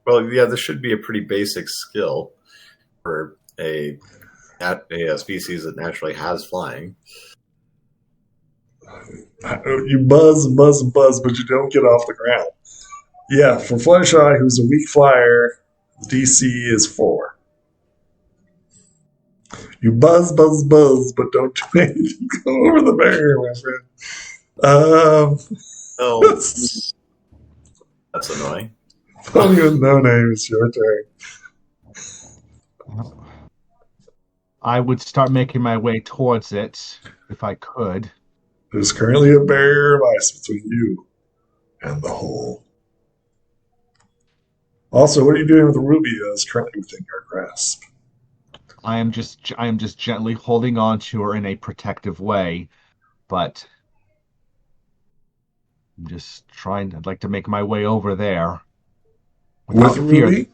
Well, yeah, this should be a pretty basic skill for a species that naturally has flying. You buzz and buzz and buzz, but you don't get off the ground. Yeah, for Fluttershy, who's a weak flyer, DC is 4. You buzz, buzz, buzz, but don't do anything. Go over the barrier, my friend. That's annoying. Pony with no name, it's your turn. I would start making my way towards it if I could. There's currently a barrier of ice between you and the hole. Also, what are you doing with the ruby that is currently within your grasp? I am just gently holding on to her in a protective way, but I'm just trying. I'd like to make my way over there with Ruby.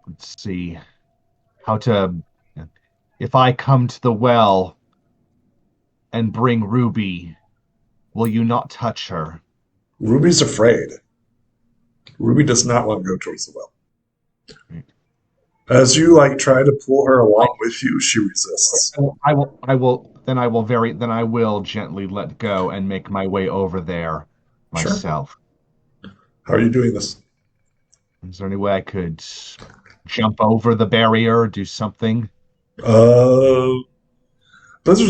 Let's see how to. If I come to the well and bring Ruby, will you not touch her? Ruby's afraid. Ruby does not want to go towards the well. As you try to pull her along with you, she resists. I will gently let go and make my way over there Sure. myself. How are you doing this? Is there any way I could jump over the barrier, do something? Blizzard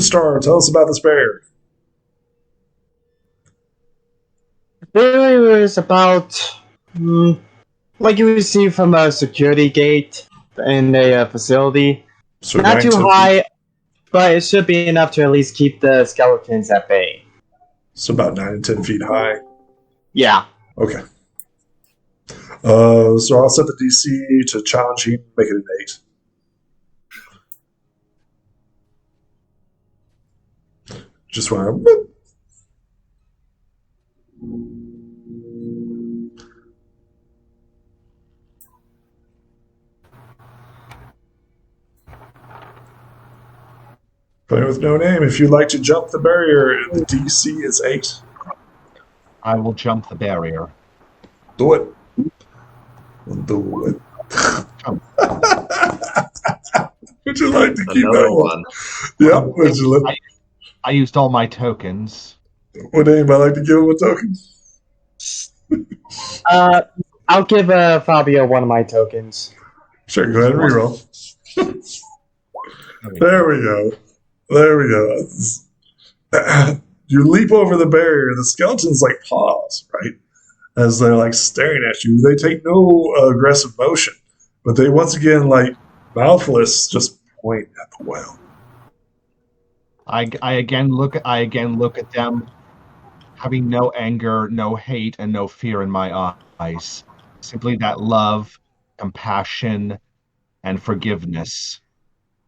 Star, tell us about this barrier. There is about, like you would see from a security gate in a facility. So Not 9, too 10 high, feet. but it should be enough to at least keep the skeletons at bay. So about 9 and 10 feet high. Yeah. Okay. So I'll set the DC to challenging, make it an 8. Just want to. Playing with no name. If you'd like to jump the barrier, the DC is 8. I will jump the barrier. Do it. Do it. Would you like to keep Another that one. Yeah. Would you like? I used all my tokens. Would anybody like to give him a token? I'll give Fabio one of my tokens. Sure. Go ahead and reroll. There we go. There we go. You leap over the barrier. The skeletons pause, right? As they're staring at you. They take no aggressive motion, but they once again mouthless just point at the well. I again look at them, having no anger, no hate, and no fear in my eyes. Simply that love, compassion, and forgiveness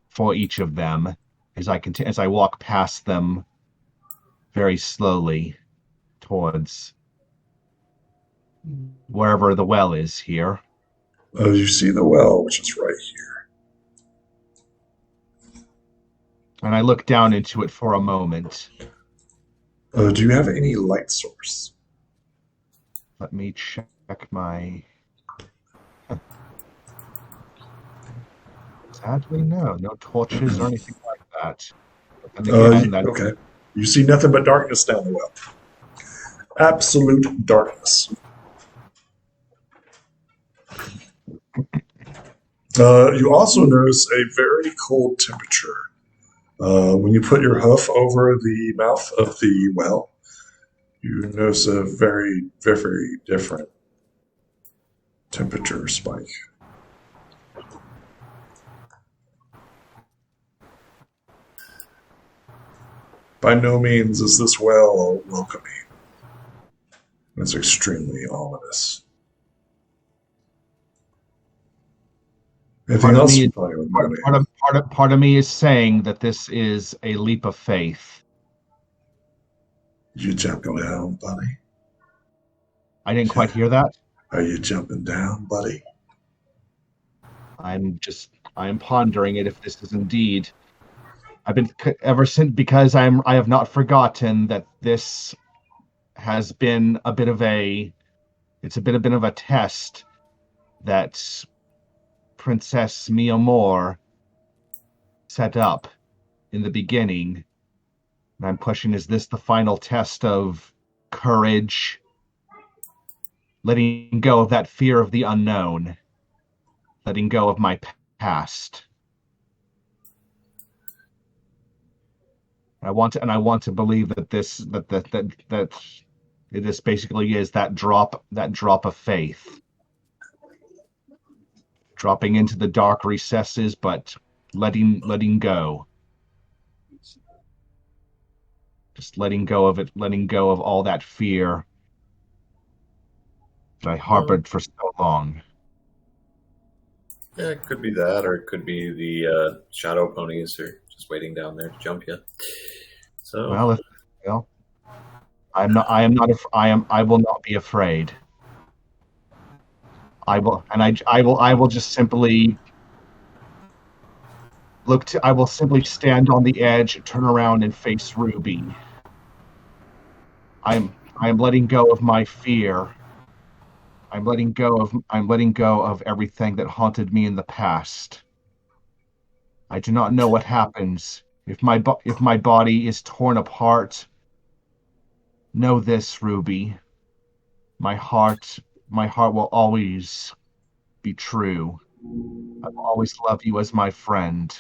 for each of them as I walk past them very slowly towards wherever the well is here. You see the well, which is right here. And I look down into it for a moment. Do you have any light source? Let me check my... Sadly, no. No torches or anything like that. And again, Okay. You see nothing but darkness down the well. Absolute darkness. You also notice a very cold temperature. When you put your hoof over the mouth of the well, you notice a very, very different temperature spike. By no means is this well welcoming. It's extremely ominous. Anything else? Part of me is saying that this is a leap of faith. You jumping down, buddy? I didn't quite hear that. Are you jumping down, buddy? I'm pondering it if this is indeed. I've been ever since, because I have not forgotten that this has been a bit of a test that Princess Mia Moore set up in the beginning. And I'm questioning, is this the final test of courage, letting go of that fear of the unknown, letting go of my past? I want to believe that this basically is that drop of faith, dropping into the dark recesses, but letting go, just letting go of it, letting go of all that fear that I harbored for so long. Yeah, it could be that, or it could be the shadow ponies are just waiting down there to jump you. So I will not be afraid. I will just simply I will simply stand on the edge, turn around, and face Ruby. I am letting go of my fear. I'm letting go of everything that haunted me in the past. I do not know what happens if my body is torn apart. Know this, Ruby. My heart will always be true. I will always love you as my friend.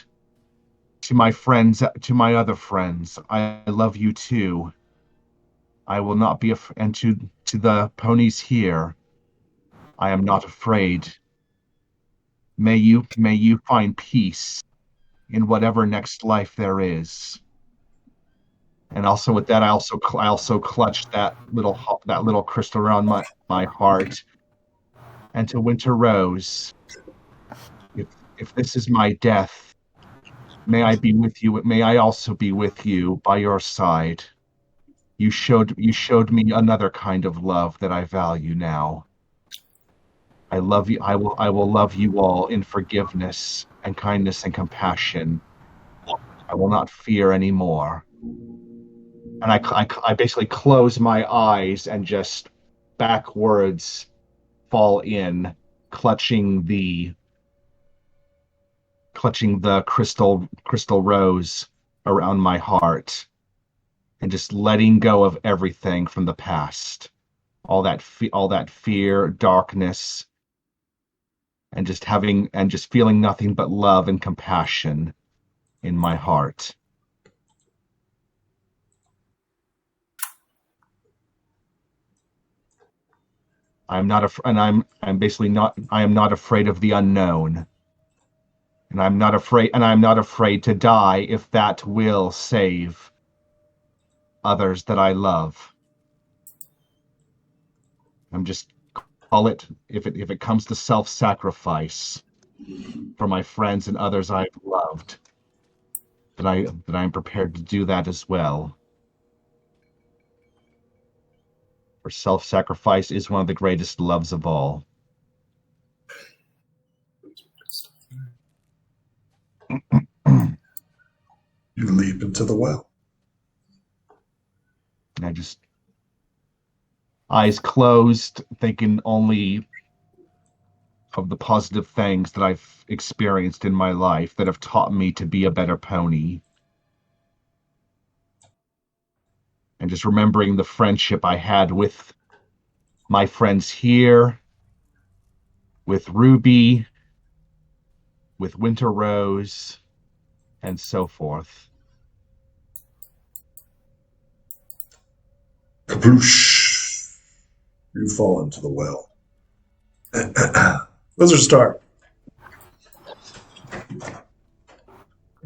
To my friends, to my other friends, I love you too. I will not be and to the ponies here, I am not afraid. May you find peace in whatever next life there is. And also with that, I also clutched that little crystal around my heart. And to Winter Rose, if this is my death, may I be with you. May I also be with you by your side. You showed me another kind of love that I value now. I love you. I will love you all in forgiveness and kindness and compassion. I will not fear anymore. And I basically close my eyes and just backwards fall in, clutching the crystal rose around my heart, and just letting go of everything from the past, all that fear, darkness, and just feeling nothing but love and compassion in my heart. I'm not and I'm basically not I am not afraid of the unknown. And I'm not afraid to die if that will save others that I love. I'm just call it if it comes to self-sacrifice for my friends and others I've loved, that I'm prepared to do that as well. For self-sacrifice is one of the greatest loves of all. You leap into the well. I just eyes closed, thinking only of the positive things that I've experienced in my life that have taught me to be a better pony. And just remembering the friendship I had with my friends here, with Ruby, with Winter Rose, and so forth. Kaploosh. You fall into the well. Blizzard start.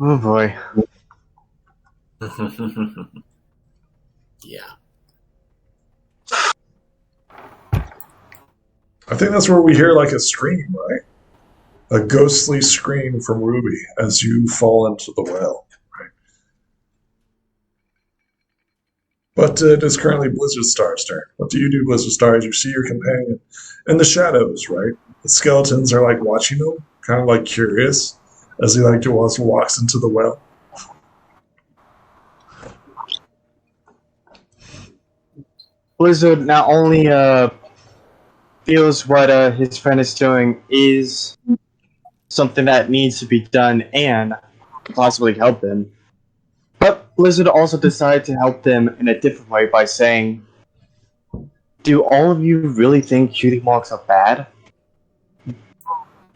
Oh boy. Yeah. I think that's where we hear like a scream, right? A ghostly scream from Ruby as you fall into the well. Right? But it is currently Blizzard Star's turn. What do you do, Blizzard Star, as you see your companion in the shadows, right? The skeletons are like watching him, kind of like curious, as he like just walks into the well. Blizzard not only feels what his friend is doing is something that needs to be done and could possibly help him, but Blizzard also decided to help them in a different way by saying, "Do all of you really think cutie marks are bad?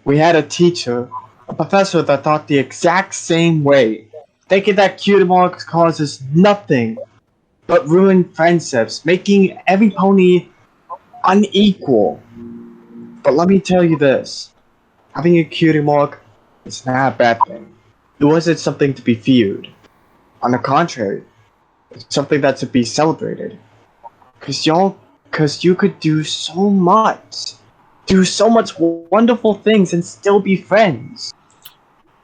We had a teacher, a professor that thought the exact same way, thinking that cutie marks causes nothing but ruin friendships, making every pony unequal. But let me tell you this, having a cutie mark is not a bad thing. It wasn't something to be feared. On the contrary, it's something that's to be celebrated. Cause you could do so much wonderful things and still be friends.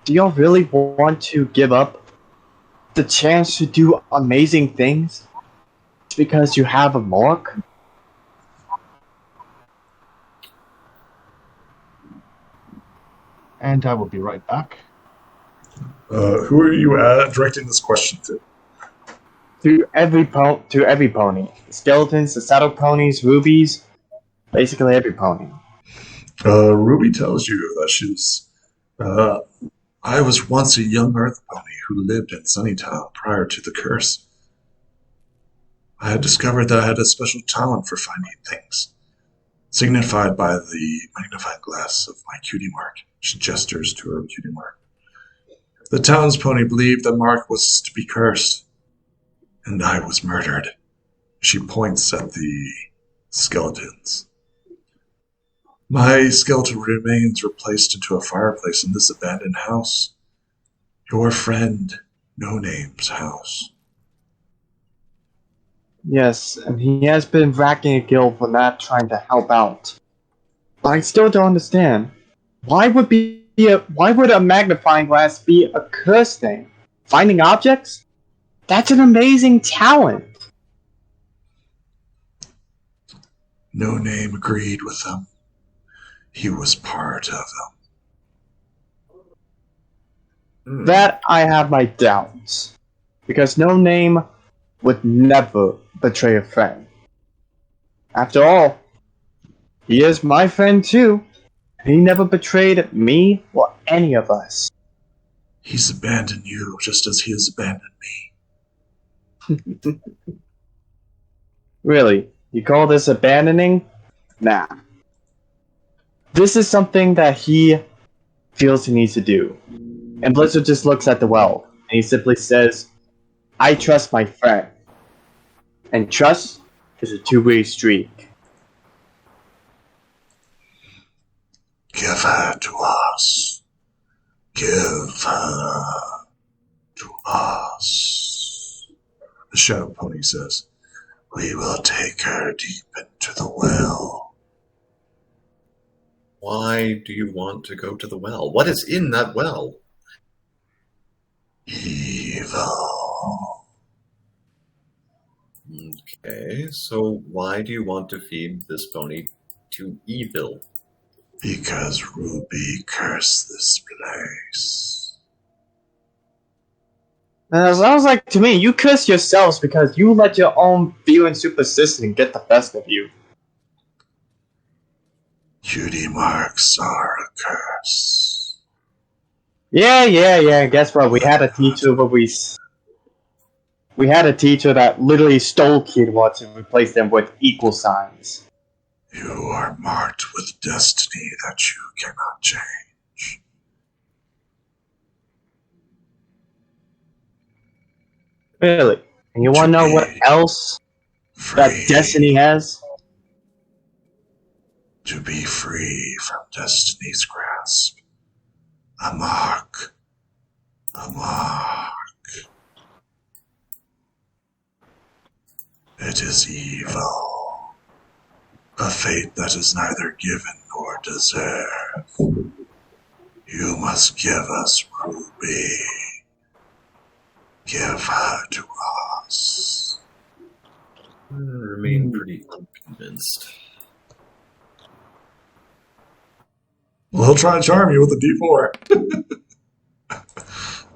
Do y'all really want to give up the chance to do amazing things just because you have a mark?" And I will be right back. Who are you directing this question to? To every pony. Skeletons, the saddle ponies, rubies, basically every pony. Ruby tells you that she's. I was once a young Earth pony who lived in Sunnytown prior to the curse. I had discovered that I had a special talent for finding things, signified by the magnifying glass of my cutie mark. She gestures to her cutie mark. The townspony believed that Mark was to be cursed, and I was murdered. She points at the skeletons. My skeletal remains were placed into a fireplace in this abandoned house. Your friend, No Name's house. Yes, and he has been racking a guilt for not trying to help out. But I still don't understand. Why would a magnifying glass be a curse thing? Finding objects? That's an amazing talent. No Name agreed with them. He was part of them. That I have my doubts. Because No Name would never betray a friend. After all, he is my friend too. He never betrayed me or any of us. He's abandoned you just as he has abandoned me. Really? You call this abandoning? Nah. This is something that he feels he needs to do. And Blizzard just looks at the well, and he simply says, I trust my friend. And trust is a two-way street. Give her to us. Give her to us. The Shadow Pony says, we will take her deep into the well. Why do you want to go to the well? What is in that well? Evil. Okay, so why do you want to feed this pony to evil? Because Ruby cursed this place. And it sounds like to me, you curse yourselves because you let your own fear and superstition get the best of you. Cutie marks are a curse. Yeah. Guess what? We had a teacher that literally stole cutie marks and replaced them with equal signs. You are marked with destiny that you cannot change. Really? And you want to know what else that destiny has? To be free from destiny's grasp. A mark. A mark. It is evil. A fate that is neither given nor deserved. You must give us Ruby. Give her to us. I remain pretty unconvinced. Well, he'll try to charm you with a D4.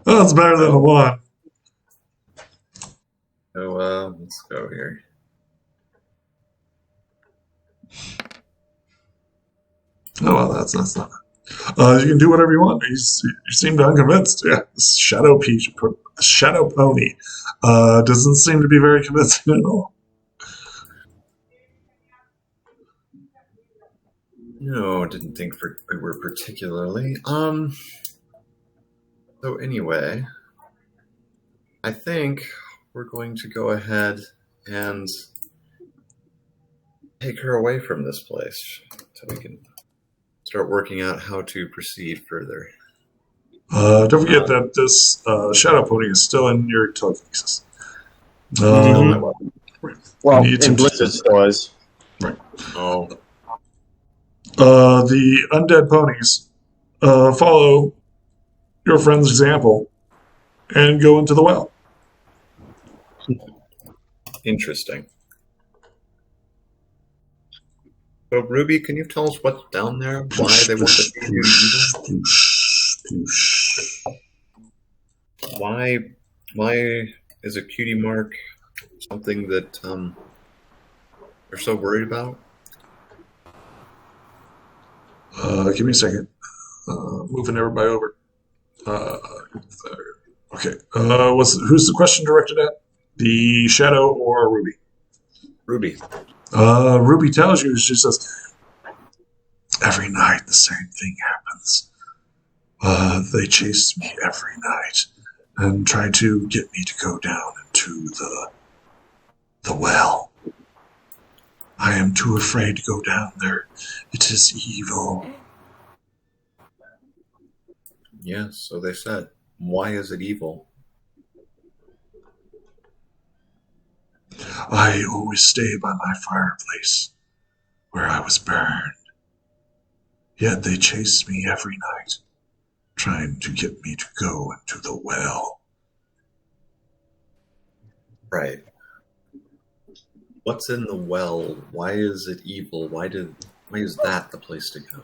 That's better than a 1. So, let's go here. Oh, well, that's not. You can do whatever you want. You seem unconvinced. Yeah, Shadow Pony doesn't seem to be very convincing at all. No, didn't think we were particularly. So anyway, I think we're going to go ahead and take her away from this place so we can start working out how to proceed further. Don't forget that this Shadow Pony is still in your telekinesis. Well, in Blizzard stores. Right. Oh. The undead ponies follow your friend's example and go into the well. Interesting. So, Ruby, can you tell us what's down there? Why they want to feed you evil? Why is a cutie mark something that they're so worried about? Give me a second. Moving everybody over. Okay. Who's the question directed at? The Shadow or Ruby? Ruby. Ruby tells you, she says, every night the same thing happens. They chase me every night and try to get me to go down into the well. I am too afraid to go down there. It is evil. Yes, so they said. Why is it evil? I always stay by my fireplace where I was burned. Yet they chase me every night, trying to get me to go into the well. Right. What's in the well? Why is it evil? Why is that the place to go?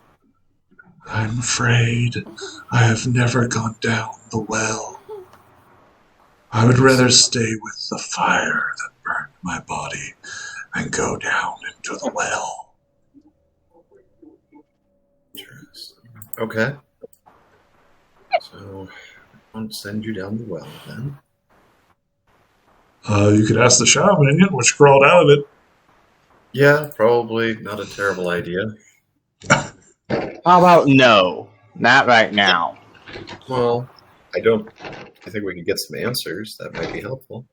I'm afraid I have never gone down the well. I would rather stay with the fire that burned my body than go down into the well. Interesting. Okay. So I won't send you down the well then. You could ask the Shadow Minion, which crawled out of it. Yeah, probably not a terrible idea. How about no? Not right now. Well, I think we could get some answers. That might be helpful.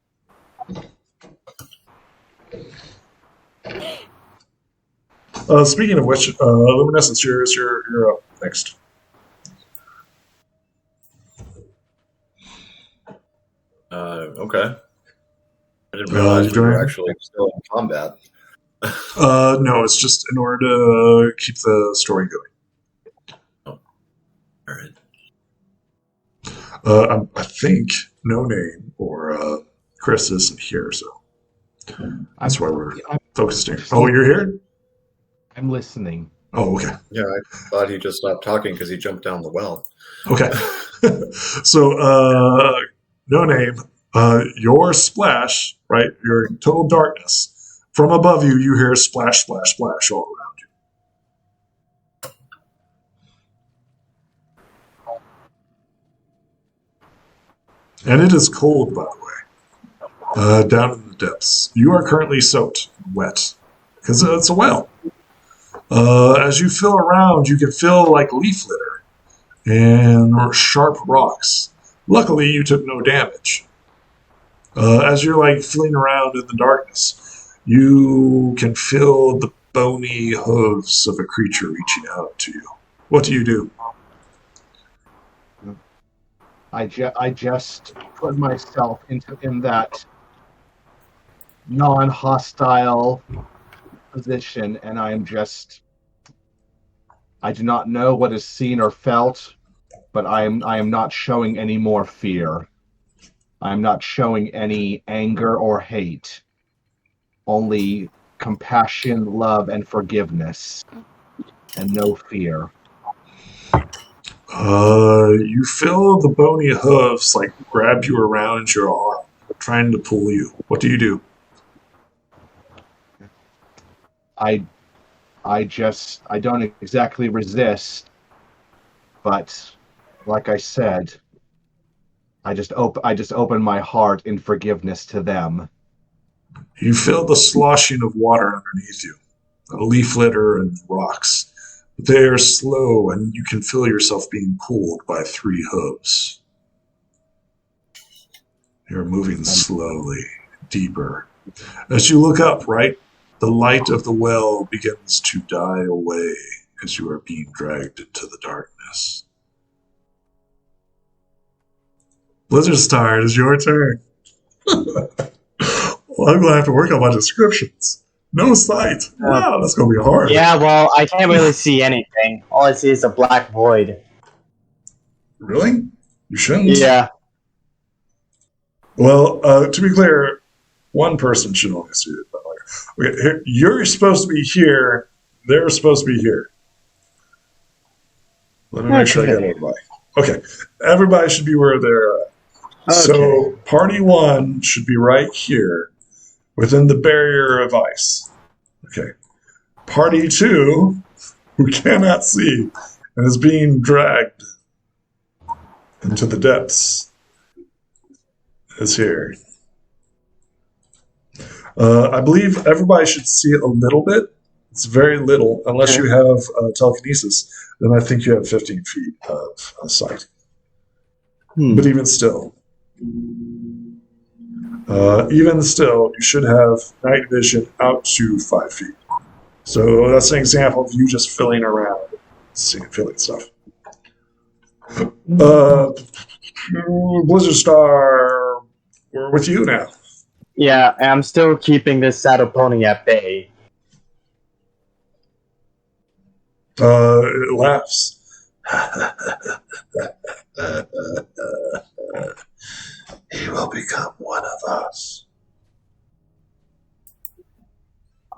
Speaking of which, Luminescence, you're up next. Okay. I didn't realize we were actually still in combat. No, it's just in order to keep the story going. Oh. All right. I think No Name or Chris isn't here, so that's why we're focusing. Oh, you're here? I'm listening. Oh, okay. Yeah, I thought he just stopped talking because he jumped down the well. Okay. So, No Name, your splash, right? You're in total darkness. From above you, you hear splash, splash, splash all around you. And it is cold, by the way, down in the depths. You are currently soaked, wet, because it's a well. As you feel around, you can feel like leaf litter and sharp rocks. Luckily, you took no damage. As you're like feeling around in the darkness, you can feel the bony hooves of a creature reaching out to you. What do you do? I just put myself in that non-hostile position, and I do not know what is seen or felt, but I am not showing any more fear. I am not showing any anger or hate. Only compassion, love, and forgiveness, and no fear. You feel the bony hooves like grab you around your arm, trying to pull you. What do you do? I don't exactly resist, but like I said, I just open my heart in forgiveness to them. You feel the sloshing of water underneath you, leaf litter and rocks. They are slow, and you can feel yourself being pulled by 3 hooves. You're moving slowly, deeper. As you look up, right, the light of the well begins to die away as you are being dragged into the darkness. Blizzard's tired. It's your turn. Well, I'm going to have to work on my descriptions. No sight. Wow, that's going to be hard. Yeah, well, I can't really see anything. All I see is a black void. Really? You shouldn't? Yeah. Well, to be clear, one person should only see it. Okay, here, you're supposed to be here. They're supposed to be here. Let me make sure I get everybody. Okay. Everybody should be where they're at. So party 1 should be right here, within the barrier of ice. Okay. Party 2, who cannot see, and is being dragged into the depths, is here. I believe everybody should see it a little bit. It's very little, unless you have telekinesis. Then I think you have 15 feet of sight. But even still, you should have night vision out to 5 feet. So that's an example of you just filling around, feeling stuff. Blizzard Star, we're with you now. Yeah, I'm still keeping this saddle pony at bay. It laughs. He will become one of us.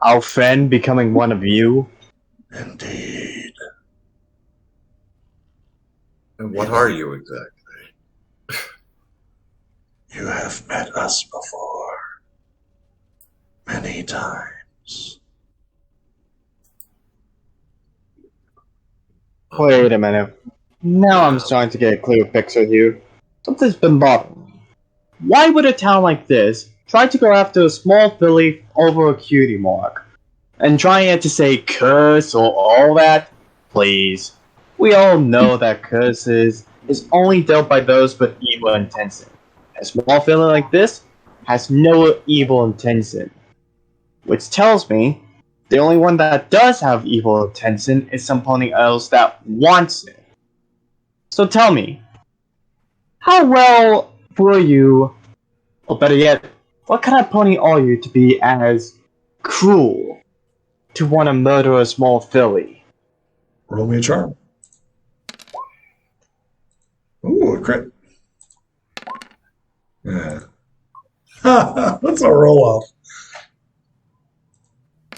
Our friend becoming one of you? Indeed. And what are you exactly? You have met us before. Many times. Wait a minute. Now I'm starting to get a clear picture here. Something's been bothering me. Why would a town like this try to go after a small filly over a cutie mark? And trying to say curse or all that? Please. We all know that curses is only dealt by those with evil intention. A small filly like this has no evil intention. Which tells me the only one that does have evil intention is some pony else that wants it. So tell me, how well were you, or better yet, what kind of pony are you to be as cruel to want to murder a small filly? Roll me a charm. Ooh, a crit. Yeah. That's a roll off.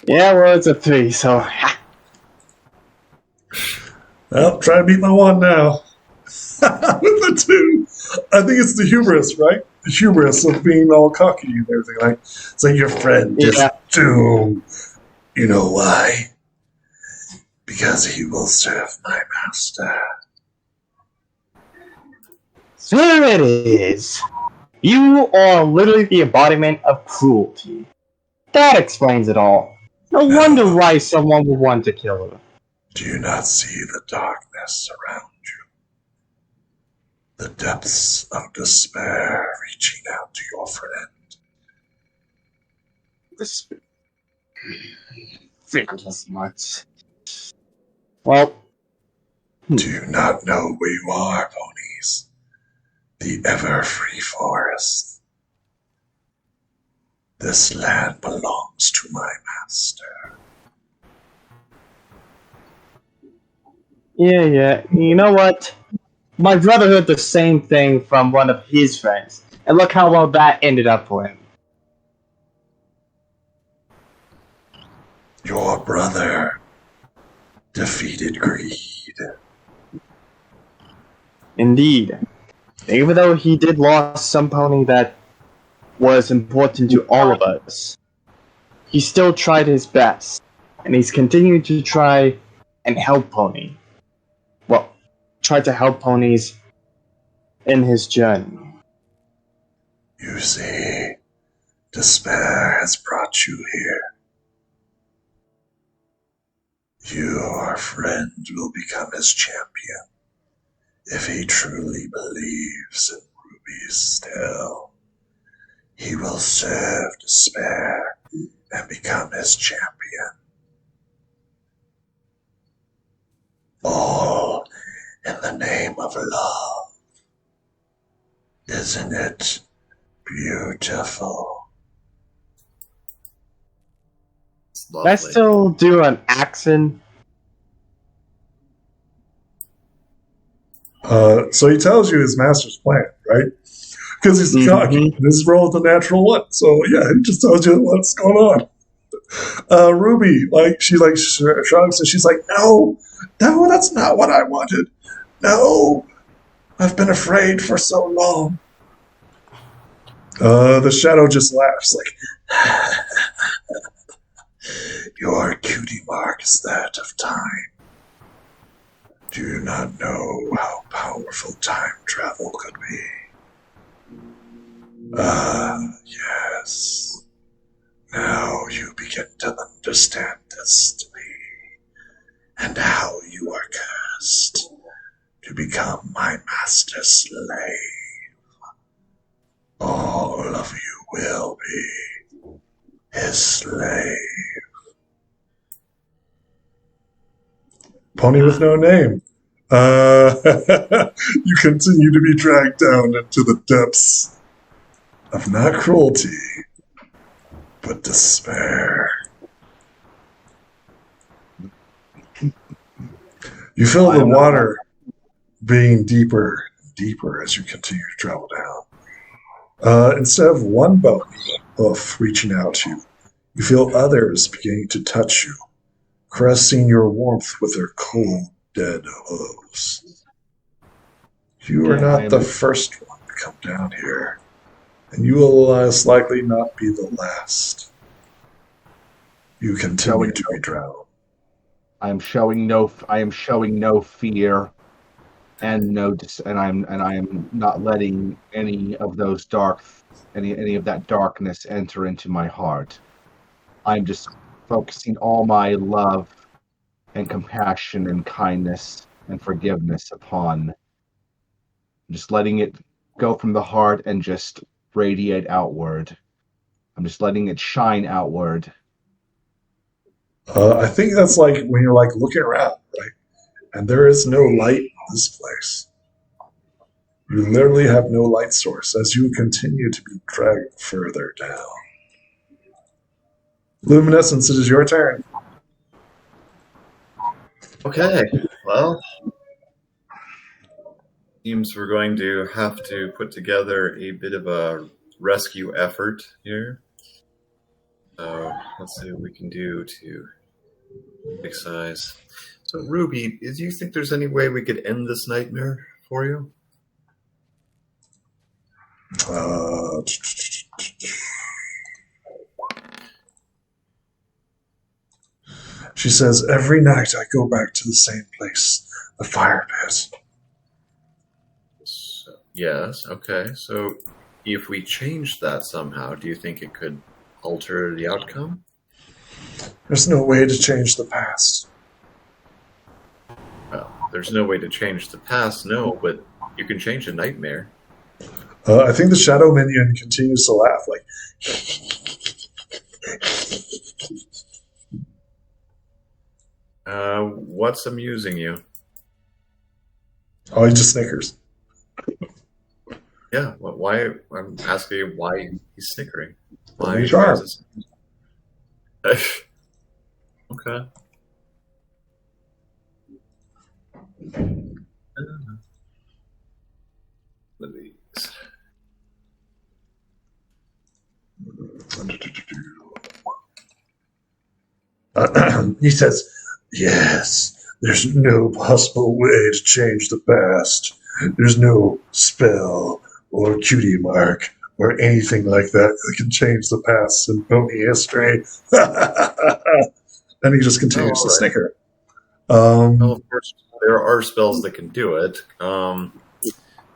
Yeah, well, it's a 3, so... Well, try to beat my 1 now. With the 2. I think it's the hubris, right? The hubris of being all cocky and everything. Like, it's like your friend is doomed. You know why? Because he will serve my master. There it is. You are literally the embodiment of cruelty. That explains it all. No wonder why someone would want to kill her. Do you not see the darkness around you? The depths of despair reaching out to your friend. This figures much. Well, do you not know where you are, ponies? The ever-free forest. This land belongs to my master. Yeah. You know what? My brother heard the same thing from one of his friends. And look how well that ended up for him. Your brother defeated greed. Indeed. Even though he did lose some pony that was important to all of us, he still tried his best. And he's continuing to try and help pony. Well, try to help ponies in his journey. You see, despair has brought you here. Your friend will become his champion if he truly believes in Ruby's still. He will serve despair and become his champion. All in the name of love. Isn't it beautiful? Let's still do an accent. So he tells you his master's plan, right? Because he's cocky. This roll with a natural 1. So yeah, he just tells you what's going on. Ruby, she shrugs and she's like, no, that's not what I wanted. No, I've been afraid for so long. The shadow just laughs like, your cutie mark is that of time. Do you not know how powerful time travel could be? Yes. Now you begin to understand destiny and how you are cursed to become my master slave. All of you will be his slave. Pony with no name. You continue to be dragged down into the depths of not cruelty, but despair. You feel the water being deeper and deeper as you continue to travel down. Instead of one bony hoof reaching out to you, you feel others beginning to touch you, caressing your warmth with their cold, dead hooves. You are not the first one to come down here, and you will most likely not be the last. You continue to be drowned. I am showing no fear, and I am not letting any of that darkness enter into my heart. I'm just focusing all my love and compassion and kindness and forgiveness upon, just letting it go from the heart and just radiate outward. I'm just letting it shine outward. I think that's like when you're like looking around, right? And there is no light in this place. You literally have no light source as you continue to be dragged further down. Luminescence, it is your turn. Okay, well, seems we're going to have to put together a bit of a rescue effort here. So let's see what we can do to fix eyes. So Ruby, do you think there's any way we could end this nightmare for you? She says, every night I go back to the same place, the fire pit. So, yes, okay. So if we change that somehow, do you think it could alter the outcome? There's no way to change the past. Well, there's no way to change the past, no, but you can change a nightmare. I think the shadow minion continues to laugh, like, what's amusing you? oh, he just snickers. Yeah, why? I'm asking you why he's snickering. Why charm. Okay. What are these? He says, yes, there's no possible way to change the past. There's no spell or cutie mark or anything like that can change the past in pony history. And he just continues to snicker. Well, of course, there are spells that can do it.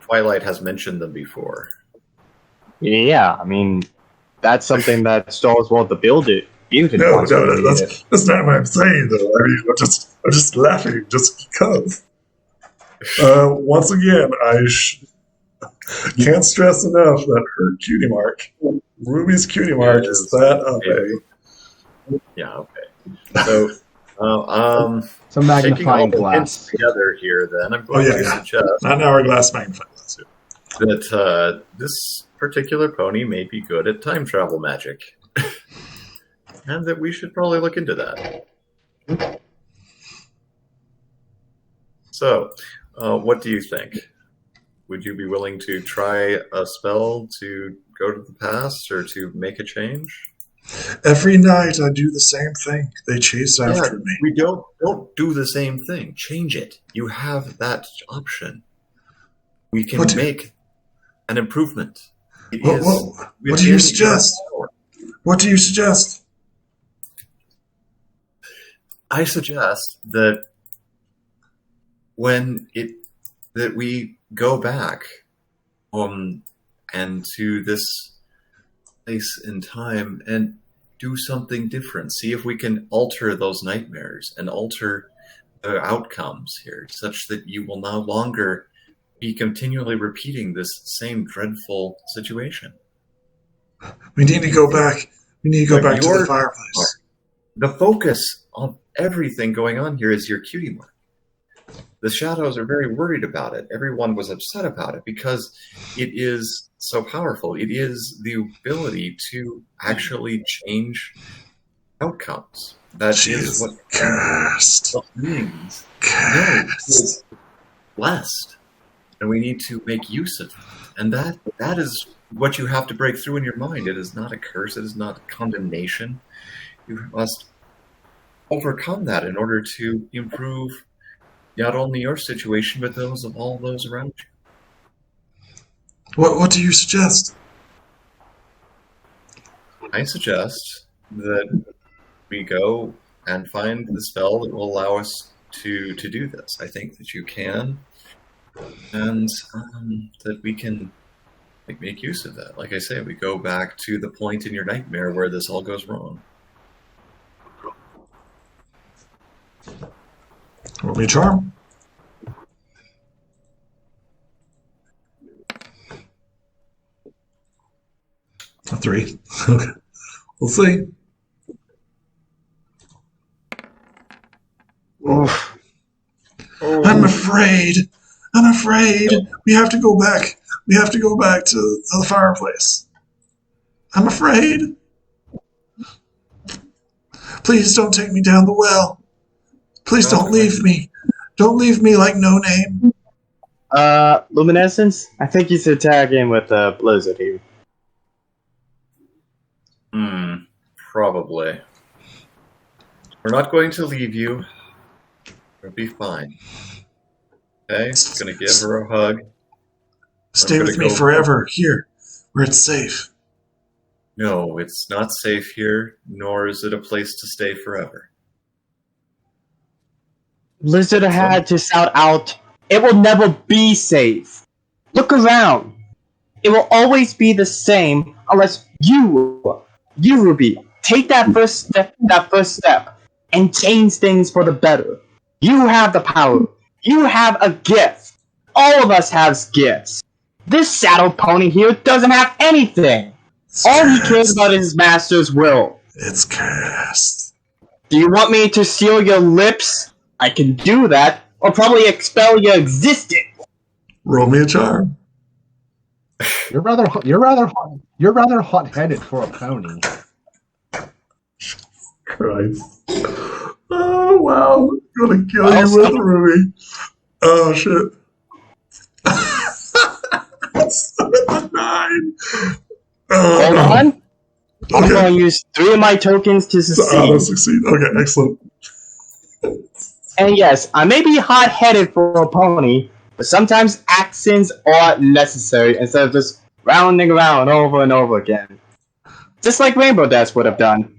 Twilight has mentioned them before. Yeah, I mean, that's something that Stalls wanted to build it. No, that's not what I'm saying, though. I mean, I'm just laughing just because. Once again, I can't stress enough that her cutie mark, Ruby's cutie mark, is that of a. Yeah, okay. So, some magnifying glass together here. Then I'm going to suggest not an hourglass magnifying glass. That this particular pony may be good at time travel magic. And that we should probably look into that. So, what do you think? Would you be willing to try a spell to go to the past or to make a change? Every night I do the same thing. They chase after me. We don't do the same thing. Change it. You have that option. We can make an improvement. It What, is what do you within your suggest? power. What do you suggest? I suggest that that we go back and to this place in time and do something different. See if we can alter those nightmares and alter the outcomes here such that you will no longer be continually repeating this same dreadful situation. We need to go back. We need to go But back to the fireplace. The focus of everything going on here is your cutie mark. The shadows are very worried about it. Everyone was upset about it because it is so powerful. It is the ability to actually change outcomes. That She is is what cursed. means. No, Cursed. it's blessed, and we need to make use of it. And that is what you have to break through in your mind. It is not a curse. It is not condemnation. You must overcome that in order to improve not only your situation, but those of all those around you. What do you suggest? I suggest that we go and find the spell that will allow us to do this. I think that you can, and that we can make use of that. Like I say, we go back to the point in your nightmare where this all goes wrong. Roll me a charm. A 3. Okay. We'll see. Oof. I'm afraid. I'm afraid. We have to go back. We have to go back to the fireplace. I'm afraid. Please don't take me down the well. Please don't leave me. Don't leave me like No Name. Luminescence? I think you should tag in with Blizzard here. Probably. We're not going to leave you. It'll be fine. Okay? Gonna give her a hug. Stay with me forever here, where it's safe. No, it's not safe here, nor is it a place to stay forever. Blizzard had to shout out, "It will never be safe." Look around. It will always be the same unless you, Ruby, take that first step, and change things for the better. You have the power. You have a gift. All of us have gifts. This saddle pony here doesn't have anything. All he cares about is his master's will. It's cursed. Do you want me to seal your lips? I can do that, or probably expel your existence. Roll me a charm. You're rather hot-headed for a pony. Christ. Oh, wow. I'm gonna kill you with Ruby. Oh, shit. 9. Hold on. Okay. I'm going to use 3 of my tokens to succeed. Succeed. Okay, excellent. And yes, I may be hot-headed for a pony, but sometimes accents are necessary instead of just rounding around over and over again. Just like Rainbow Dash would have done.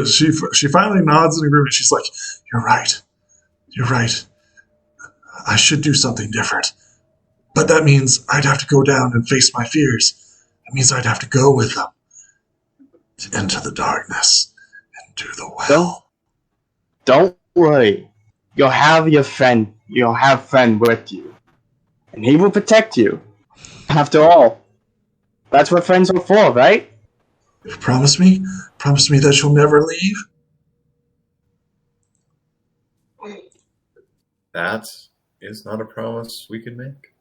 She finally nods in agreement. She's like, "You're right. You're right. I should do something different. But that means I'd have to go down and face my fears. It means I'd have to go with them into the darkness and do the well." Don't worry. You'll have your friend. You'll have friend with you. And he will protect you. After all, that's what friends are for, right? You promise me? Promise me that you'll never leave? That is not a promise we can make.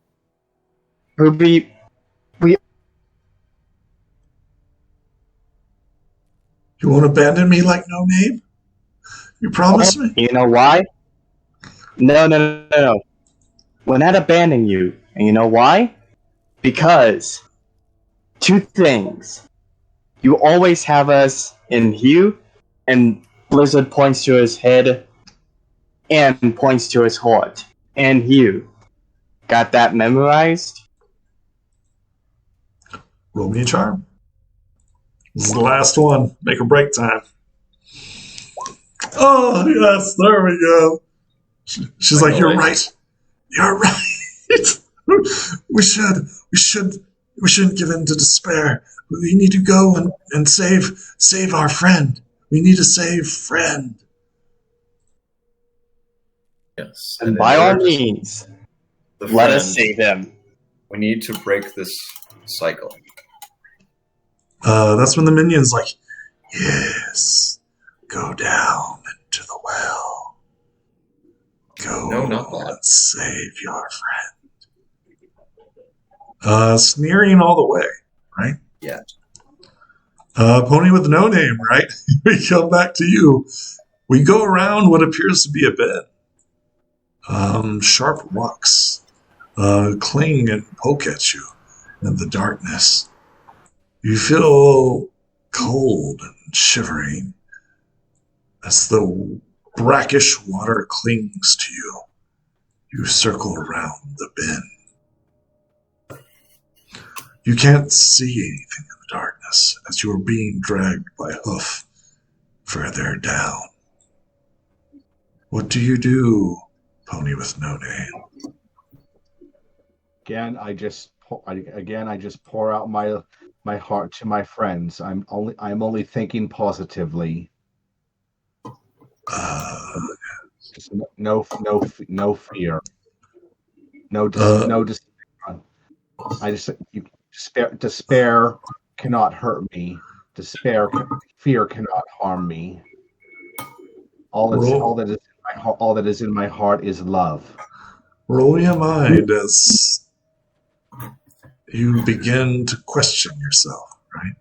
Ruby, You won't abandon me like No Name? You promise me? you know why? No. We're not abandoning you. And you know why? Because 2 things. You always have us in Hugh, and Blizzard points to his head and points to his heart. And Hugh. Got that memorized? Roll me a charm. This is the last one. Make or break time. Oh, yes, there we go. She's like, you're right. You're right. we shouldn't give in to despair. We need to go and save our friend. We need to save friend. Yes. And by all means, let us save him. We need to break this cycle. That's when the minion's like, yes, go down into the well. Go not that. and save your friend. Sneering all the way, right? Yeah. Pony with no name, right? We come back to you. We go around what appears to be a bed. Sharp rocks cling and poke at you in the darkness. You feel cold and shivering as the brackish water clings to you. You circle around the bin. You can't see anything in the darkness as you are being dragged by hoof further down. What do you do, Pony with no name? Again, I just pour out my heart to my friends. I'm only thinking positively. Just no fear. No despair. Despair cannot hurt me. Fear cannot harm me. All that is in my heart is love. Roll your mind as you begin to question yourself, right?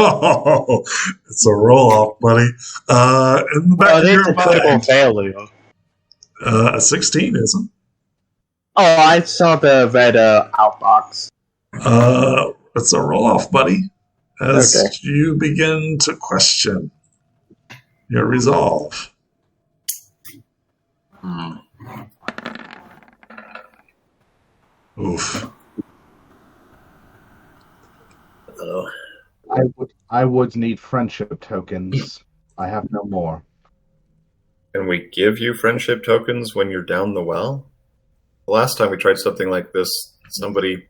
Oh, it's a roll-off, buddy. In the back of it's your a critical mind, failure. a 16 isn't. Oh, I saw the red outbox. It's a roll-off, buddy. As Okay. you begin to question your resolve. Oof. Hello. I would need friendship tokens. I have no more. Can we give you friendship tokens when you're down the well? The last time we tried something like this, somebody,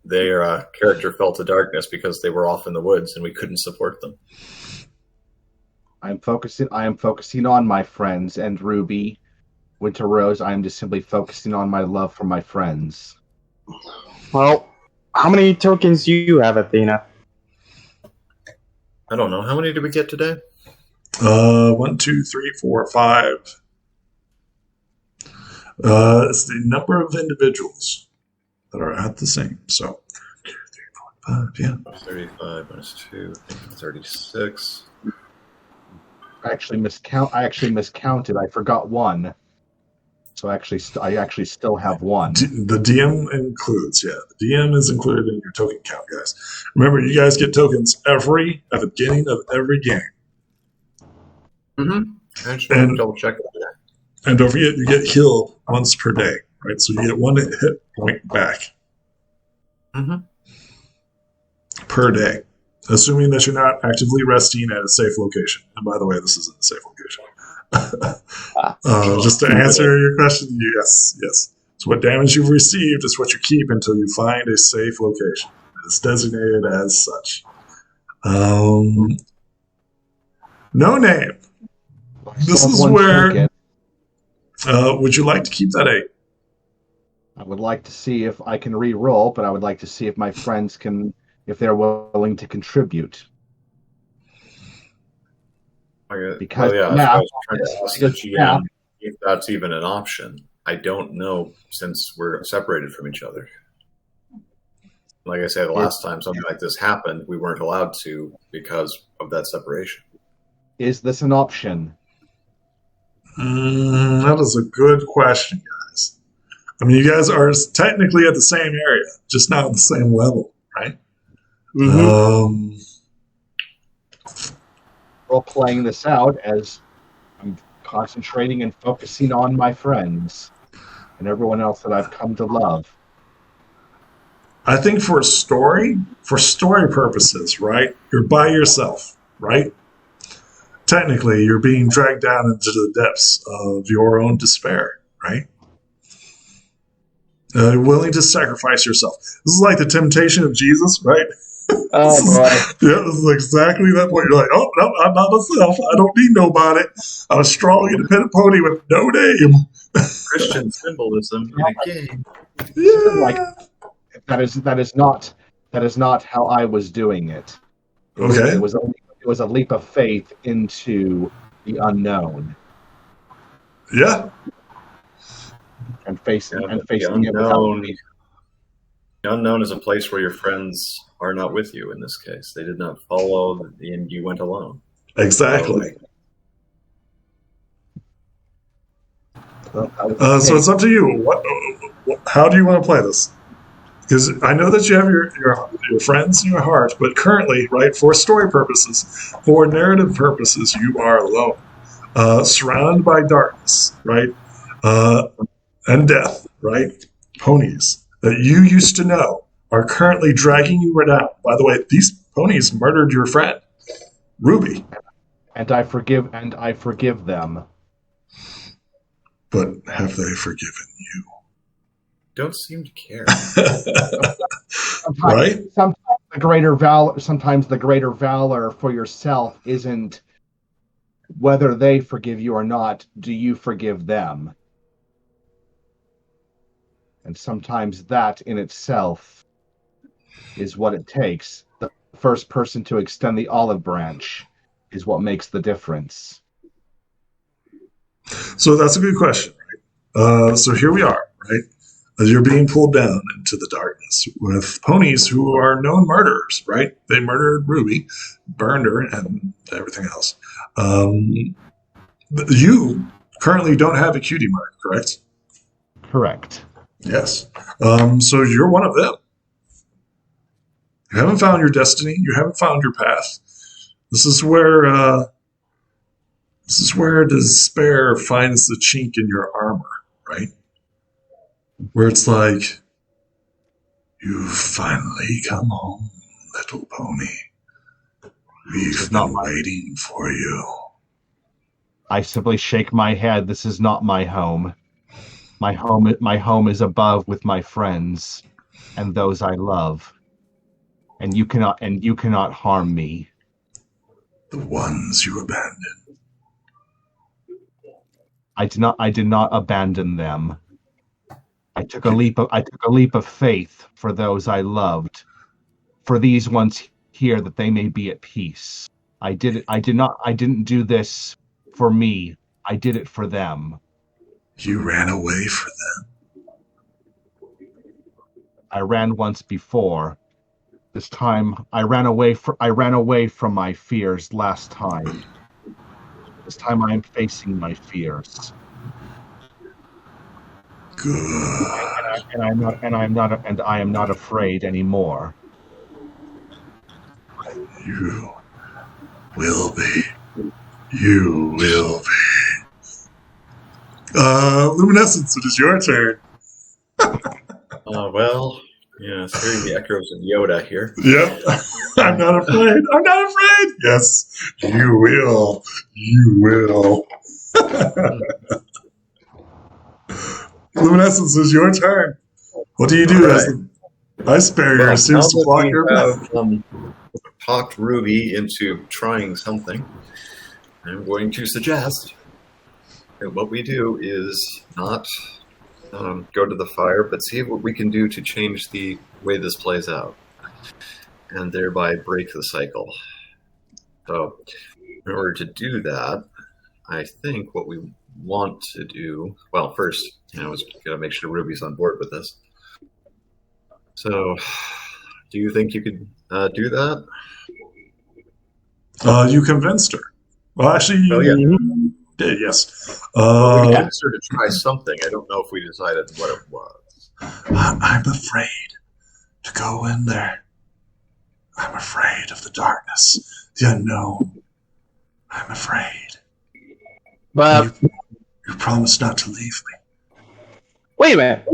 their character fell to darkness because they were off in the woods and we couldn't support them. I am focusing on my friends, and Ruby, Winter Rose, I am just simply focusing on my love for my friends. Well, how many tokens do you have, Athena? I don't know. How many did we get today? 1, 2, 3, 4, 5. It's the number of individuals that are at the same. So, 2, 3, 4, 5, yeah. 35 minus 2, 36. I actually miscounted. I forgot one. So I actually still have one. The DM includes, the DM is included in your token count, guys. Remember, you guys get tokens at the beginning of every game. Mm-hmm. I just want to double check that. And don't forget, you get healed once per day, right? So you get 1 hit point back per day, assuming that you're not actively resting at a safe location. And by the way, this isn't a safe location. Just to answer your question, yes. So what damage you've received is what you keep until you find a safe location. It's designated as such. No name. This is where. Would you like to keep that 8? I would like to see if I can re-roll, but I would like to see if my friends if they're willing to contribute. Because I was trying to ask the GM if that's even an option. I don't know, since we're separated from each other. Like I said, the last time something like this happened, we weren't allowed to because of that separation. Is this an option? That is a good question, guys. I mean, you guys are technically at the same area, just not at the same level, right? Mm-hmm. We're playing this out as I'm concentrating and focusing on my friends and everyone else that I've come to love. I think for story purposes, right? You're by yourself, right? Technically, you're being dragged down into the depths of your own despair, right? You're willing to sacrifice yourself. This is like the temptation of Jesus, right? Oh boy. Yeah, this is exactly that point. You're like, oh, no, I'm not myself. I don't need nobody. I'm a strong, independent pony with no name. Christian symbolism in a game. Yeah. That is not how I was doing it. Okay. It was a leap of faith into the unknown Yeah. and facing The it without me. The unknown is a place where your friends are not with you in this case. They did not follow, and you went alone. Exactly. So So it's up to you. How do you want to play this? Because I know that you have your friends in your heart, but currently, right, for story purposes, for narrative purposes, you are alone, surrounded by darkness, right, and death, right. Ponies that you used to know are currently dragging you down. By the way, these ponies murdered your friend, Ruby. and I forgive them. But have they forgiven you? Don't seem to care. Right? Sometimes the greater valor for yourself isn't whether they forgive you or not. Do you forgive them? And sometimes that in itself is what it takes. The first person to extend the olive branch is what makes the difference. So that's a good question, right? So here we are, right? As you're being pulled down into the darkness with ponies who are known murderers, right? They murdered Ruby, burned her, and everything else. You currently don't have a cutie mark, correct? Correct. Yes. So you're one of them. You haven't found your destiny. You haven't found your path. This is where despair finds the chink in your armor, right? Where it's like, you've finally come home, little pony. We've been waiting for you. I simply shake my head. This is not my home. My home is above with my friends and those I love. And you cannot harm me. The ones you abandoned. I did not abandon them. I took a leap of faith for those I loved, for these ones here, that they may be at peace. I didn't do this for me. I did it for them. You ran away for them. I ran once before. This time I ran away from my fears last time. This time I am facing my fears. Good. And I am not afraid anymore. You will be. You will be. Luminescence, it is your turn. Well, yeah, it's hearing the echoes of Yoda here. Yep. I'm not afraid. I'm not afraid. Yes, you will. You will. Luminescence is your turn. What do you do as the ice barrier seems to block your path? Talked Ruby into trying something. I'm going to suggest that what we do is not go to the fire, but see what we can do to change the way this plays out, and thereby break the cycle. So, in order to do that, I think what we want to do, well, first, is gotta make sure Ruby's on board with this. So, do you think you could do that? You convinced her. Well, actually, Oh, yeah. Did, yes. We considered to try something. I don't know if we decided what it was. I'm afraid to go in there. I'm afraid of the darkness, the unknown. I'm afraid. But You promised not to leave me. wait a minute.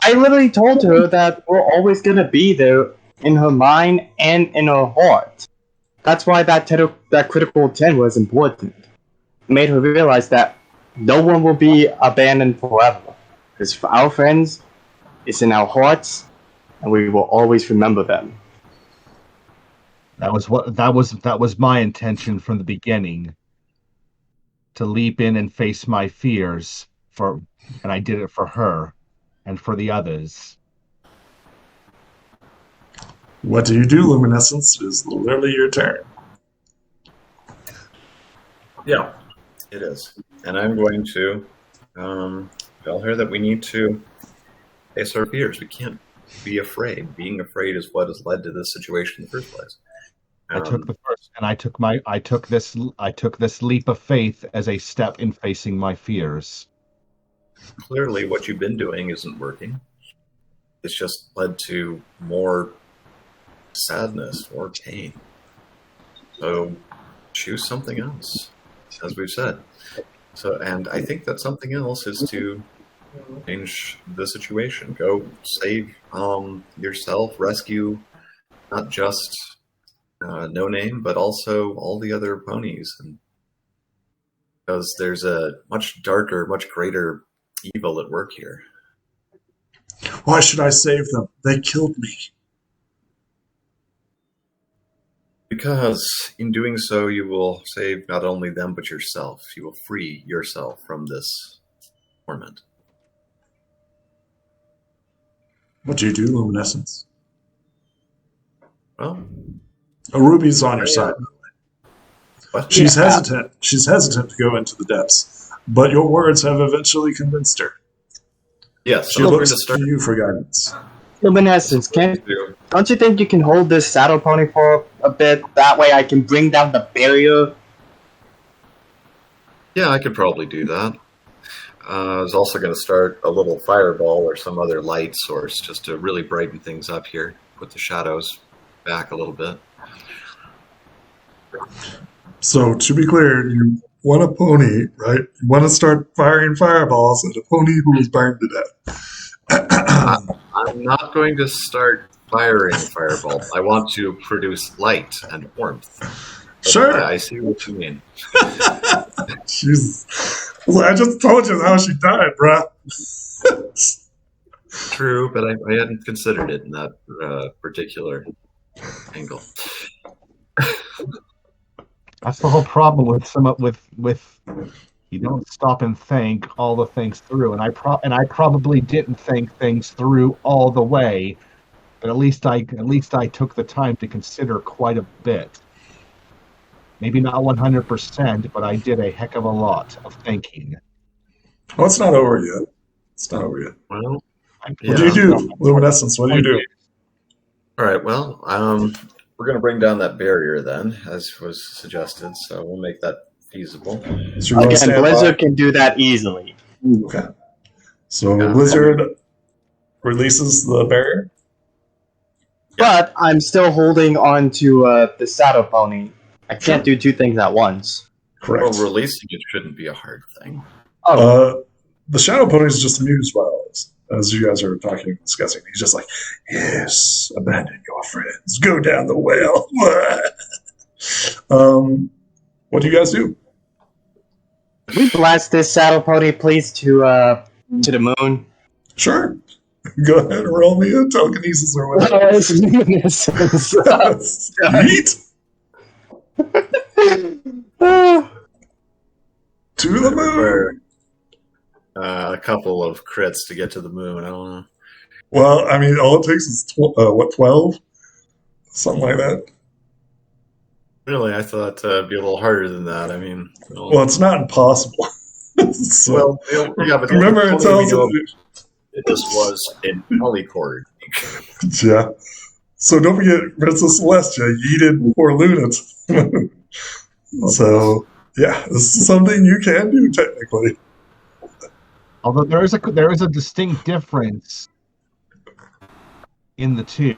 I literally told her that we're always gonna be there in her mind and in her heart. That's why that critical 10 was important. It made her realize that no one will be abandoned forever. Because for our friends, it's in our hearts, and we will always remember them. That was my intention from the beginning. To leap in and face my fears and I did it for her and for the others. What do you do, Luminescence? It is literally your turn. Yeah, it is. And I'm going to tell her that we need to face our fears. We can't be afraid. Being afraid is what has led to this situation in the first place. I took the first, and I took this leap of faith as a step in facing my fears. Clearly, what you've been doing isn't working. It's just led to more sadness, more pain. So choose something else, as we've said. So, and I think that something else is to change the situation. Go save yourself, rescue not just No Name, but also all the other ponies. And because there's a much darker, much greater evil at work here. Why should I save them? They killed me. Because in doing so, you will save not only them, but yourself. You will free yourself from this torment. What do you do, Luminescence? Well, Ruby's on your side. what? She's hesitant. She's hesitant to go into the depths, but your words have eventually convinced her. Yes, She looks to you for guidance. Luminescence, don't you think you can hold this saddle pony for a bit? That way I can bring down the barrier. Yeah, I could probably do that. I was also going to start a little fireball or some other light source just to really brighten things up here, put the shadows back a little bit. So, to be clear, you want a pony, right? You want to start firing fireballs at a pony who is burned to death. I'm not going to start firing fireballs. I want to produce light and warmth. Sure. I see what you mean. Jesus. I just told you how she died, bruh. True, but I hadn't considered it in that particular angle. That's the whole problem with you don't stop and think all the things through, and I probably didn't think things through all the way, but at least I took the time to consider quite a bit. Maybe not 100%, but I did a heck of a lot of thinking. Well, it's not over yet. It's not over yet. Well, What do you do, Luminescence? What do you do? All right. Well, we're going to bring down that barrier then, as was suggested. So we'll make that feasible. So you're gonna Again, stand Blizzard can do that easily. by? Okay. So Yeah. Blizzard releases the barrier. But I'm still holding on to the saddle pony. I can't do two things at once. Correct. Well, releasing it shouldn't be a hard thing. Oh, The Shadow Pony is just amused by all this, as you guys are talking and discussing. He's just like, yes, abandon your friends. Go down the well. What do you guys do? we blast this saddle pony, please, to the moon. Sure. Go ahead and roll me a telekinesis or whatever. Yeet. To the moon. A couple of crits to get to the moon. I don't know. Well, I mean, all it takes is 12? Something like that. Really, I thought it'd be a little harder than that. I mean, Well, it's not impossible. So, yeah, but remember, it tells you. this was in polychord. Yeah. So don't forget, Princess Celestia yeeted poor Lunat. So Yeah, this is something you can do technically. Although there is a distinct difference in the two.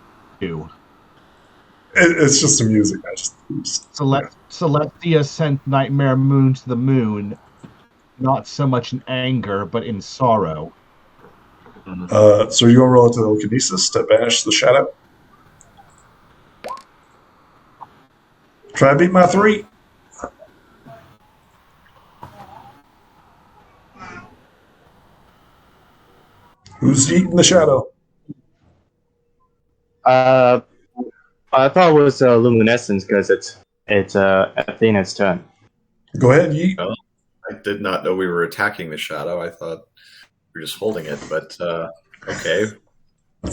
It's just the music. Yeah. Celestia sent Nightmare Moon to the moon, not so much in anger, but in sorrow. So you gonna roll it to telekinesis to banish the shadow? Try to beat my 3. Who's eating the shadow? I thought it was luminescence because it's Athena's turn. Go ahead, yeet. Oh, I did not know we were attacking the shadow. I thought we were just holding it, but okay. I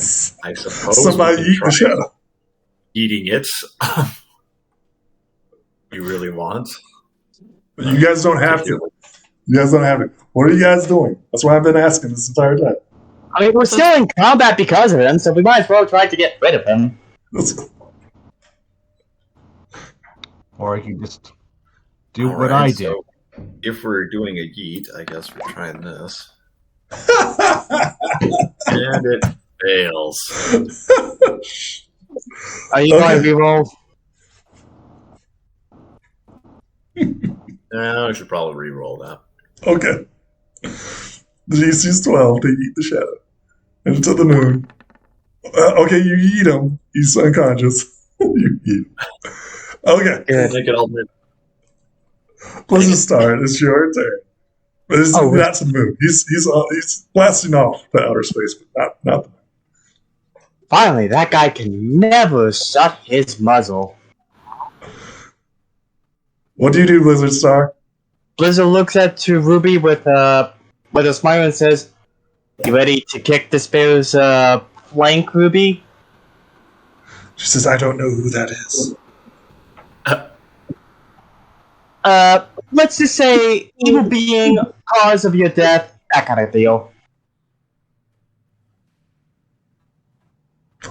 suppose Somebody eat the shadow. eating it. You really want? You guys don't have to. You guys don't have to. What are you guys doing? That's why I've been asking this entire time. I mean, we're still in combat because of him, so we might as well try to get rid of him. Or I can just do All what right, I did. so if we're doing a yeet, I guess we're trying this. And it fails. Are you going to reroll? I should probably re-roll that. Okay. The DC's 12 to eat the shadow. Into the moon. Okay, you eat him. He's unconscious. You eat him. Okay. Make it all Let's just start. It's your turn. But it's not to the moon. He's blasting off to outer space, but not the moon. Finally, that guy can never shut his muzzle. What do you do, Blizzard Star? Blizzard looks at to Ruby with a smile and says, "You ready to kick this bear's flank, Ruby?" She says, I don't know who that is. Let's just say evil being, cause of your death, that kind of deal.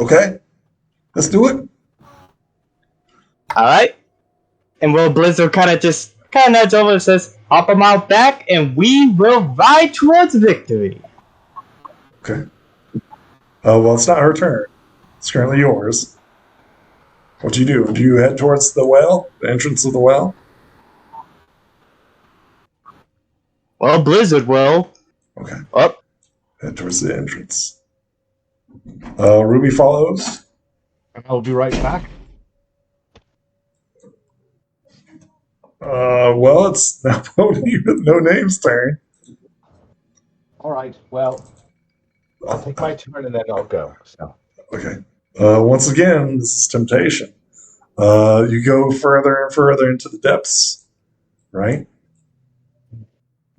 Okay. Let's do it. Alright? And will Blizzard kind of nudge over and says, "Hop him out back, and we will ride towards victory." Okay. Well, it's not her turn. It's currently yours. What do you do? Do you head towards the well? The entrance of the well? Well, Blizzard will. Okay. Up. Head towards the entrance. Ruby follows. I'll be right back. Well, it's now Pony with no name's turn. All right. Well, I'll take my turn and then I'll go. So. Okay. Once again, this is temptation. You go further and further into the depths, right?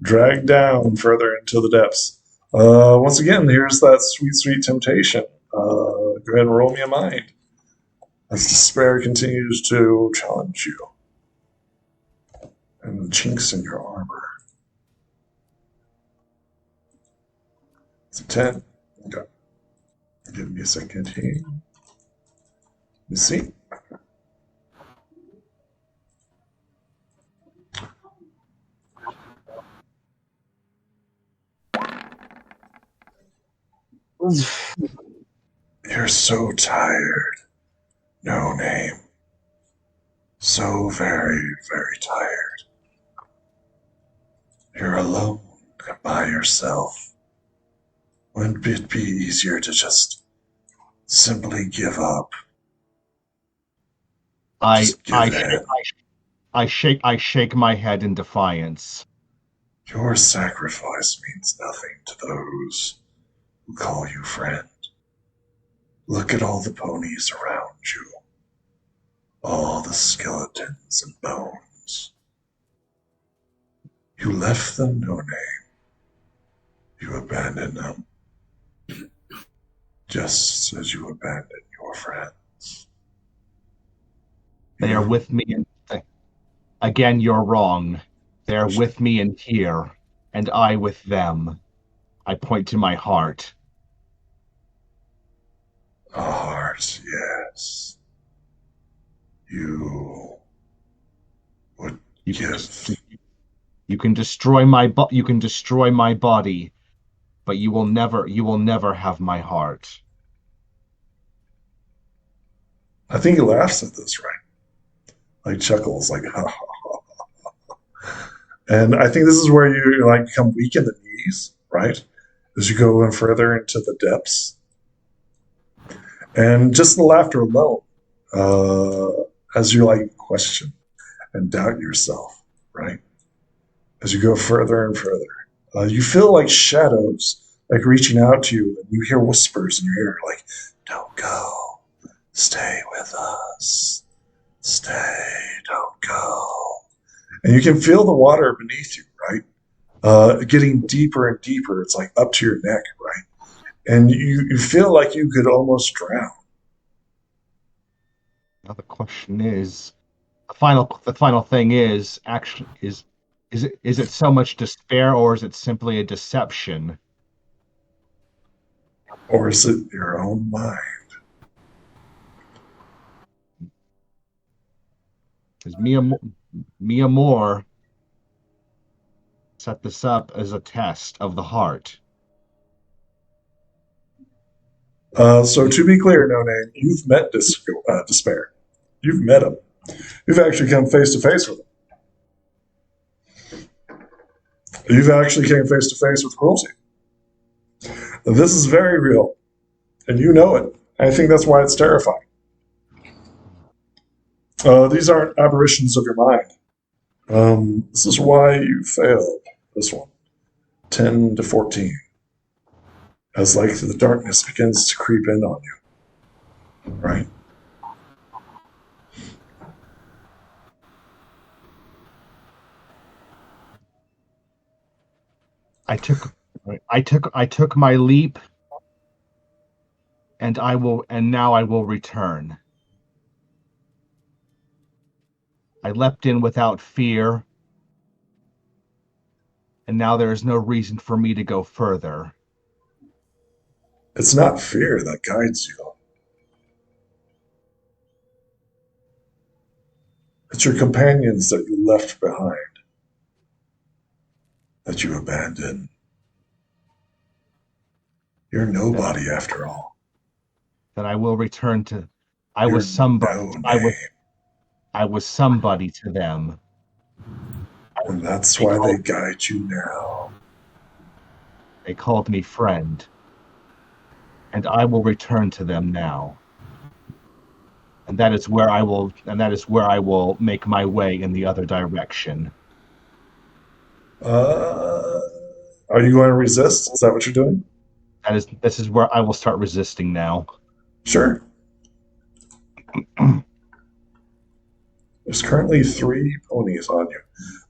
Drag down further into the depths. Once again, here's that sweet, sweet temptation. Go ahead and roll me a mind. As despair continues to challenge you. And the chinks in your armor. It's a 10. Okay. Give me a second here. Let me see. You're so tired. No name. So very, very tired. You're alone and by yourself. Wouldn't it be easier to just simply give up? I Just give in. shake my head in defiance. Your sacrifice means nothing to those who call you friend. Look at all the ponies around you. All the skeletons and bones. You left them no name. You abandoned them. Just as you abandoned your friends. They are with me in... Again, you're wrong. They're with me in here, and I with them. I point to my heart. A heart, yes. You would give You can destroy you can destroy my body, but you will never have my heart. I think he laughs at this, right? Like chuckles, like ha ha ha. And I think this is where you like become weak in the knees, right? As you go in further into the depths. And just the laughter alone, as you like question and doubt yourself, right? As you go further and further, you feel like shadows like reaching out to you, and you hear whispers in your ear, like, "Don't go, stay with us, stay, don't go." And you can feel the water beneath you, right? Getting deeper and deeper. It's like up to your neck, right? And you feel like you could almost drown. Now the question is, the final thing is actually is it so much despair, or is it simply a deception? Or is it your own mind? Because Mia Moore set this up as a test of the heart. So to be clear, No Name, you've met despair. You've met him. You've actually come face to face with him. You've actually came face to face with cruelty. This is very real, and you know it. I think that's why it's terrifying. These aren't aberrations of your mind. This is why you failed this one. 10 to 14. As like the darkness begins to creep in on you. Right? I took my leap, and now I will return. I leapt in without fear, and now there is no reason for me to go further. It's not fear that guides you. It's your companions that you left behind, that you abandoned. You're nobody after all. That I will return to. I You're was somebody. no name. I was somebody to them. And that's why they guide you now. They called me friend, and I will return to them now. And that is where I will make my way in the other direction. Are you going to resist? Is that what you're doing? This is where I will start resisting now. Sure. There's currently 3 ponies on you.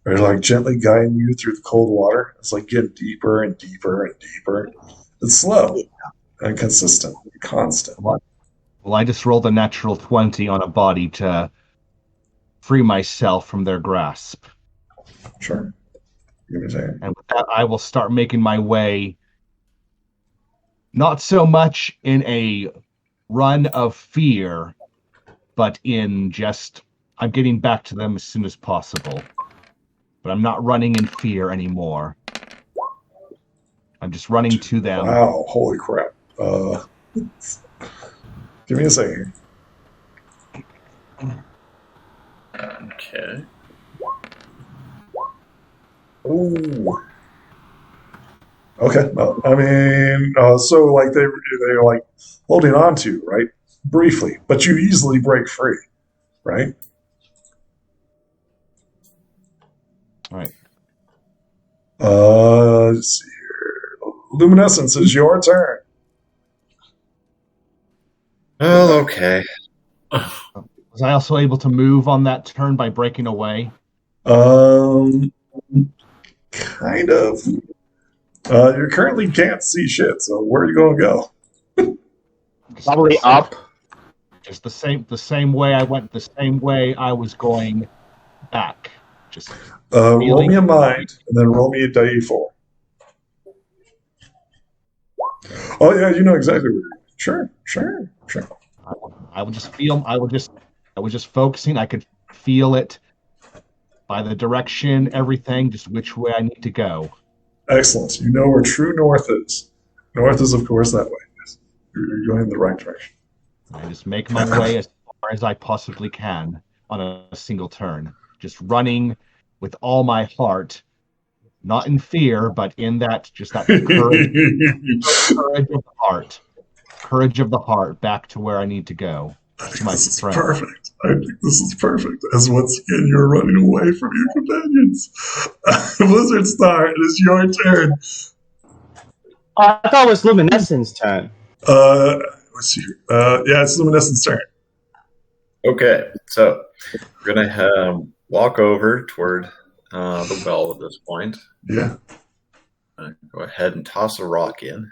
They're like gently guiding you through the cold water. It's like getting deeper and deeper and deeper. It's slow and consistent, constant. Well, I just rolled a natural 20 on a body to free myself from their grasp. Sure. Give me a second. And with that, I will start making my way, not so much in a run of fear, but in just, I'm getting back to them as soon as possible. But I'm not running in fear anymore. I'm just running to them. Wow, holy crap. Give me a second. Okay. Ooh. Okay. Well, I mean, so like they're like holding on to you, right? Briefly, but you easily break free, right? All right. Let's see here. Luminescence is your turn. Well, okay. Was I also able to move on that turn by breaking away? Kind of. You currently can't see shit, so where are you going to go? Probably up. Just the same way I went, the same way I was going back. Just roll me a mind, and then roll me a D4. Oh yeah, you know exactly where you're going. Sure. I would just feel. I was just focusing. I could feel it by the direction, everything, just which way I need to go. Excellent. You know where true north is. North is, of course, that way. Yes. You're going in the right direction. I just make my way as far as I possibly can on a single turn. Just running with all my heart, not in fear, but in that courage of the heart. Courage of the heart back to where I need to go. I think this is perfect. As once again you're running away from your companions. Blizzard Star, it is your turn. I thought it was Luminescence's turn. Let's see here. Yeah, it's Luminescence's turn. Okay, so we're gonna walk over toward the well at this point. Yeah. Go ahead and toss a rock in.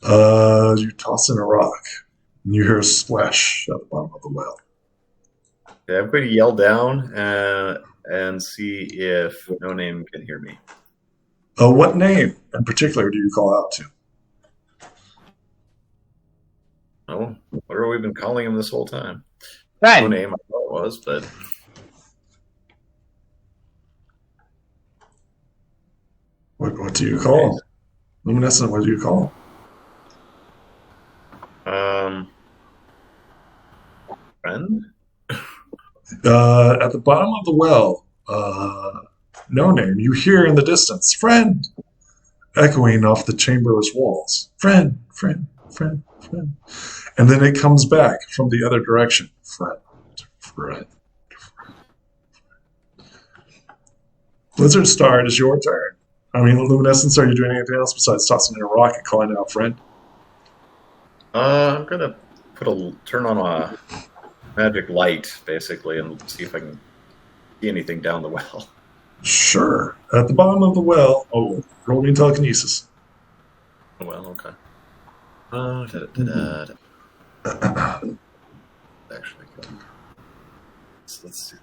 You toss in a rock. And you hear a splash at the bottom of the well. Okay, I'm going to yell down and see if No Name can hear me. What name in particular do you call out to? Oh, what have we been calling him this whole time? Right. No Name, I thought it was, but What do you call him? Luminescent, what do you call him? Friend? At the bottom of the well, No Name, you hear in the distance, friend, echoing off the chamber's walls. Friend, friend, friend, friend. And then it comes back from the other direction. Friend, friend, friend. Blizzard Star, it is your turn. I mean, Luminescence, are you doing anything else besides tossing in a rock and calling out friend? I'm going to turn on a magic light, basically, and see if I can see anything down the well. Sure. At the bottom of the well, roll me telekinesis. Well, okay. Actually, let's see.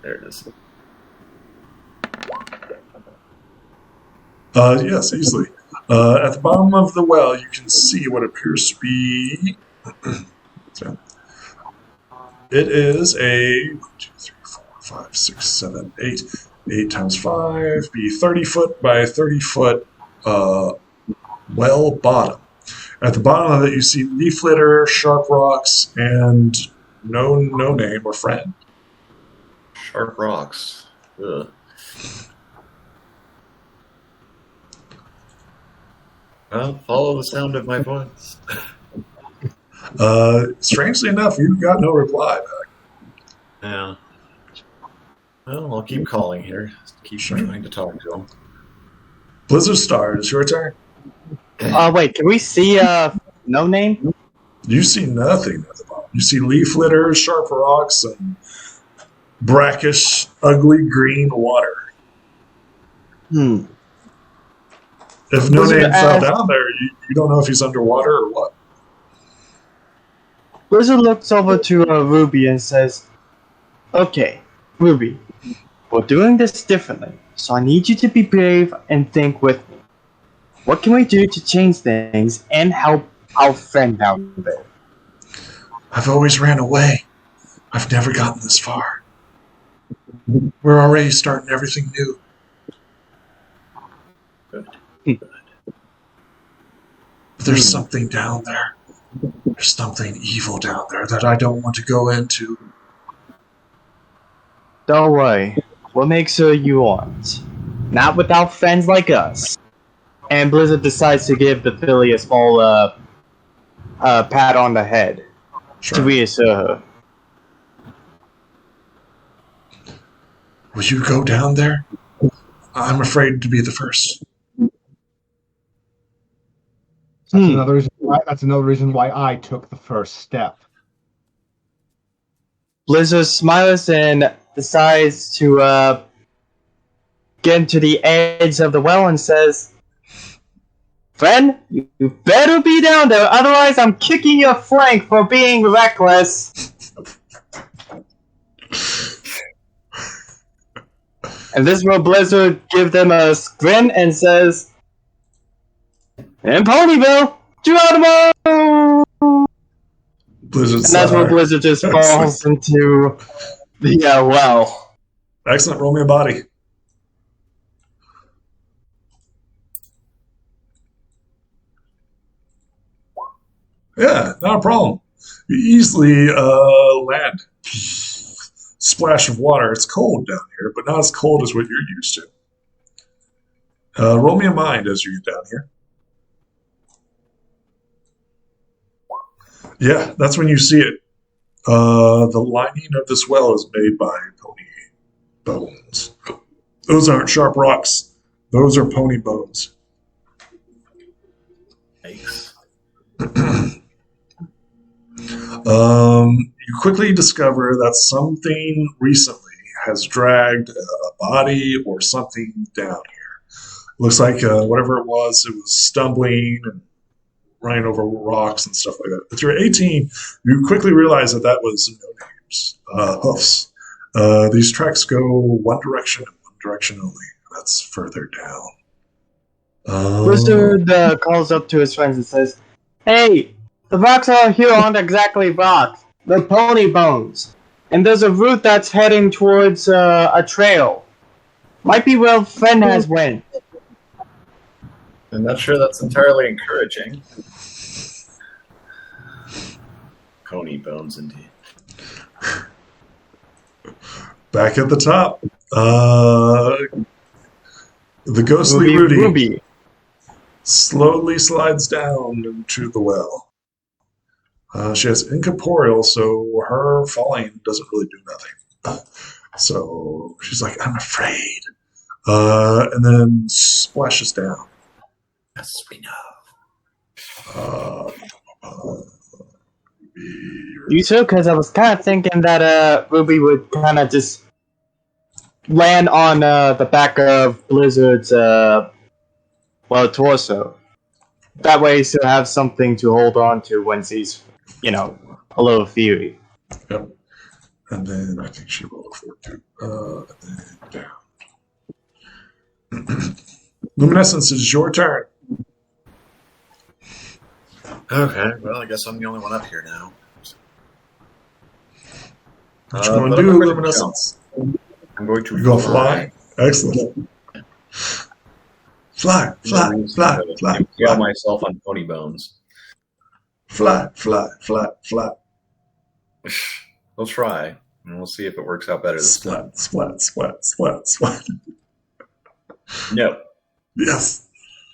There it is. Yes, easily. At the bottom of the well, you can see what appears to be. It is a 1, 2, 3, 4, 5, 6, 7, 8. 8 times 5 be 30 foot by 30 foot well bottom. At the bottom of it, you see leaf litter, sharp rocks, and no name or friend. Sharp rocks. Ugh. Well, follow the sound of my voice. Strangely enough, you got no reply back. Yeah. Well, I'll keep calling here. Keep trying to talk to him. Blizzard Star, it's your turn. Wait, can we see No Name? You see nothing at the bottom. You see leaf litter, sharp rocks, and brackish, ugly green water. If No Name fell down there, you don't know if he's underwater or what. Blizzard looks over to Ruby and says, "Okay, Ruby, we're doing this differently, so I need you to be brave and think with me. What can we do to change things and help our friend out there?" I've always ran away. I've never gotten this far. We're already starting everything new. But there's something down there. There's something evil down there that I don't want to go into. Don't worry, we'll make sure you aren't. Not without friends like us. And Blizzard decides to give the filly a small pat on the head to reassure her. Will you go down there? I'm afraid to be the first. That's another reason why I took the first step. Blizzard smiles and decides to get to the edge of the well and says, "Friend, you better be down there, otherwise I'm kicking your flank for being reckless." And this will Blizzard give them a grin and says, "In Ponyville, Geronimo!" Blizzard And that's where Star. Blizzard just falls into the well. Excellent. Roll me a body. Yeah, not a problem. You easily land. Splash of water. It's cold down here, but not as cold as what you're used to. Roll me a mind as you get down here. Yeah, that's when you see it. The lining of this well is made by pony bones. Those aren't sharp rocks. Those are pony bones. Thanks. You quickly discover that something recently has dragged a body or something down here. Looks like whatever it was stumbling and running over rocks and stuff like that. With your 18, you quickly realize that was no names, hoofs. These tracks go one direction and one direction only. That's further down. Blizzard calls up to his friends and says, "Hey, the rocks out here aren't exactly rocks. They're pony bones. And there's a route that's heading towards a trail. Might be where Fen has went." I'm not sure that's entirely encouraging. Pony bones, indeed. Back at the top, the ghostly Ruby slowly slides down into the well. She has incorporeal, so her falling doesn't really do nothing. So she's like, "I'm afraid," and then splashes down. Yes, we know. You sure? Because I was kind of thinking that Ruby would kind of just land on the back of Blizzard's torso. That way, she'll have something to hold on to when she's, a little fury. Yep. And then I think she rolled a 4 too. And then down. Luminescence, is your turn. Okay, well, I guess I'm the only one up here now. What you want to do, Luminescence? I'm going to You go fly. Excellent. Fly. Impale myself on pony bones. Fly. We'll try, and we'll see if it works out better this time. Splat. No. Yes.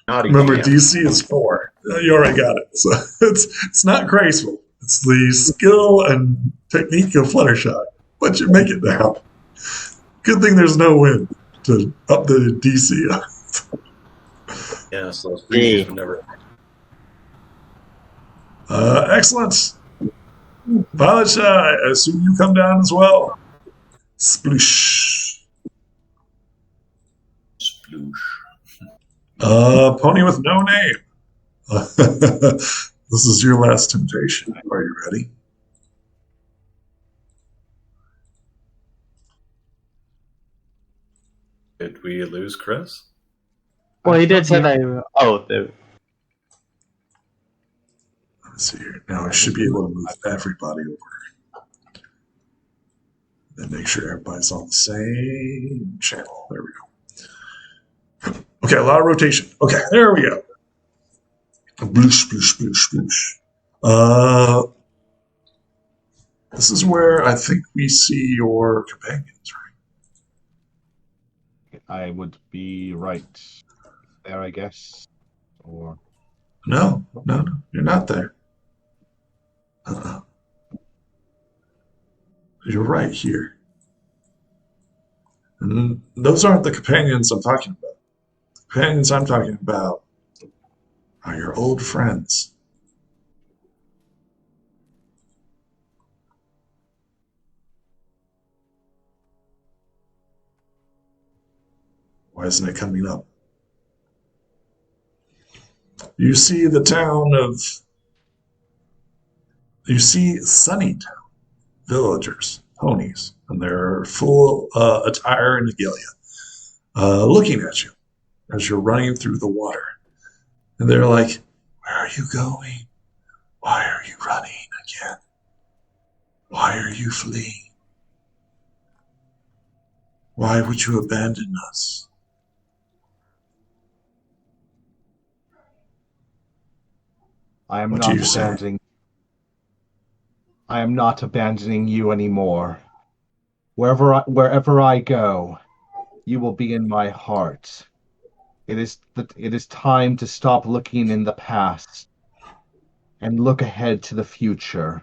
Naughty Remember, man. DC is 4. You already got it. So it's not graceful. It's the skill and technique of Fluttershy. But you make it down. Good thing there's no wind to up the DC. Yeah, so those freebies would never. Excellent. Violet Shy, I assume you come down as well. Sploosh. Sploosh. Pony with no name. This is your last temptation. Are you ready? Did we lose Chris? Well, he did say that. Let's see here. Now I should be able to move everybody over. Then make sure everybody's on the same channel. There we go. Okay, a lot of rotation. Okay, there we go. Sploosh. This is where I think we see your companions, right? I would be right there, I guess. Or No, you're not there. You're right here. And those aren't the companions I'm talking about. The companions I'm talking about are your old friends. Why isn't it coming up? You see the town of... You see Sunnytown villagers, ponies, and they're full attire and regalia, looking at you as you're running through the water. And they're like, "Where are you going? Why are you running again?" Why are you fleeing? Why would you abandon us? I am What do not you say? abandoning. I am not abandoning you anymore. Wherever I go, you will be in my heart. It is time to stop looking in the past and look ahead to the future.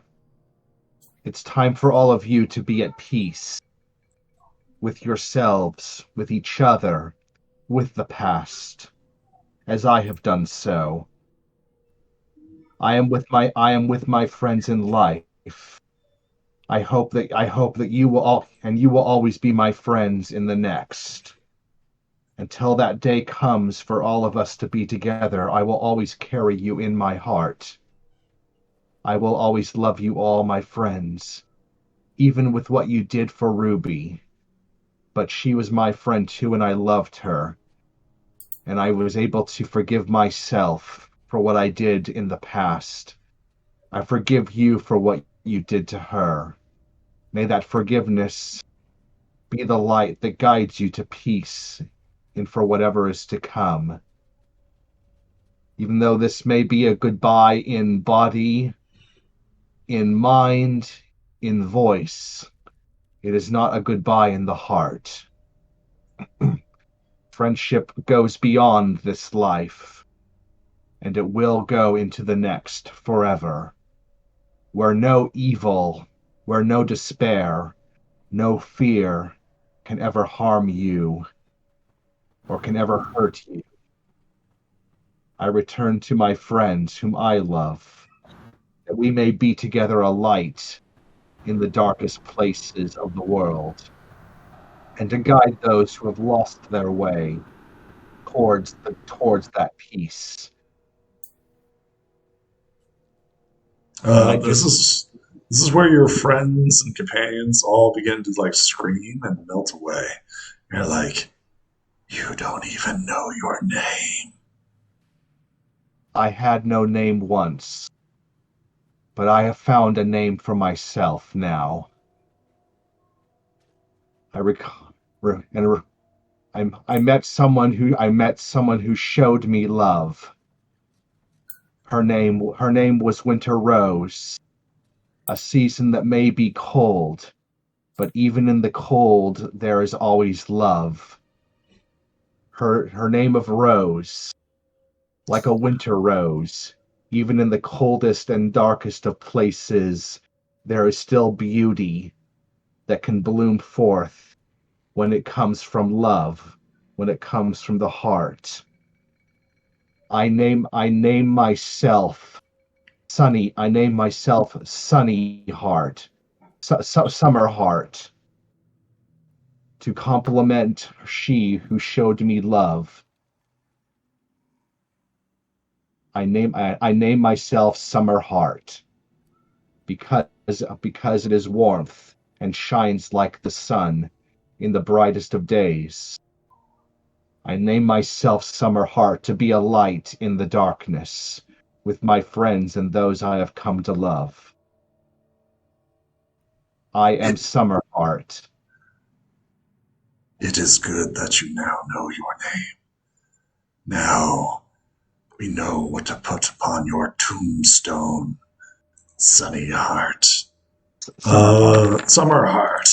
It's time for all of you to be at peace with yourselves, with each other, with the past, as I have done so. I am with my friends in life. I hope that you will always be my friends in the next. Until that day comes for all of us to be together, I will always carry you in my heart. I will always love you all, my friends, even with what you did for Ruby. But she was my friend too, and I loved her. And I was able to forgive myself for what I did in the past. I forgive you for what you did to her. May that forgiveness be the light that guides you to peace and for whatever is to come. Even though this may be a goodbye in body, in mind, in voice, it is not a goodbye in the heart. Friendship goes beyond this life, and it will go into the next forever, where no evil, where no despair, no fear can ever harm you or can ever hurt you. I return to my friends whom I love, that we may be together a light in the darkest places of the world, and to guide those who have lost their way towards that peace. And I This just is where your friends and companions all begin to like scream and melt away. You're like, you don't even know your name. I had no name once, but I have found a name for myself now. I rec- re- and re- I met someone who showed me love. Her name was Winter Rose, a season that may be cold, but even in the cold there is always love. Her name of Rose, like a winter rose, even in the coldest and darkest of places, there is still beauty that can bloom forth when it comes from love, when it comes from the heart. I name myself Sunny Heart, Summer Heart, to compliment she who showed me love. I name myself Summer Heart because because it is warmth and shines like the sun in the brightest of days. I name myself Summer Heart to be a light in the darkness with my friends and those I have come to love. I am It Summer Heart. it is good that you now know your name. Now we know what to put upon your tombstone, Sunny Heart. Summer Heart. Summer Heart.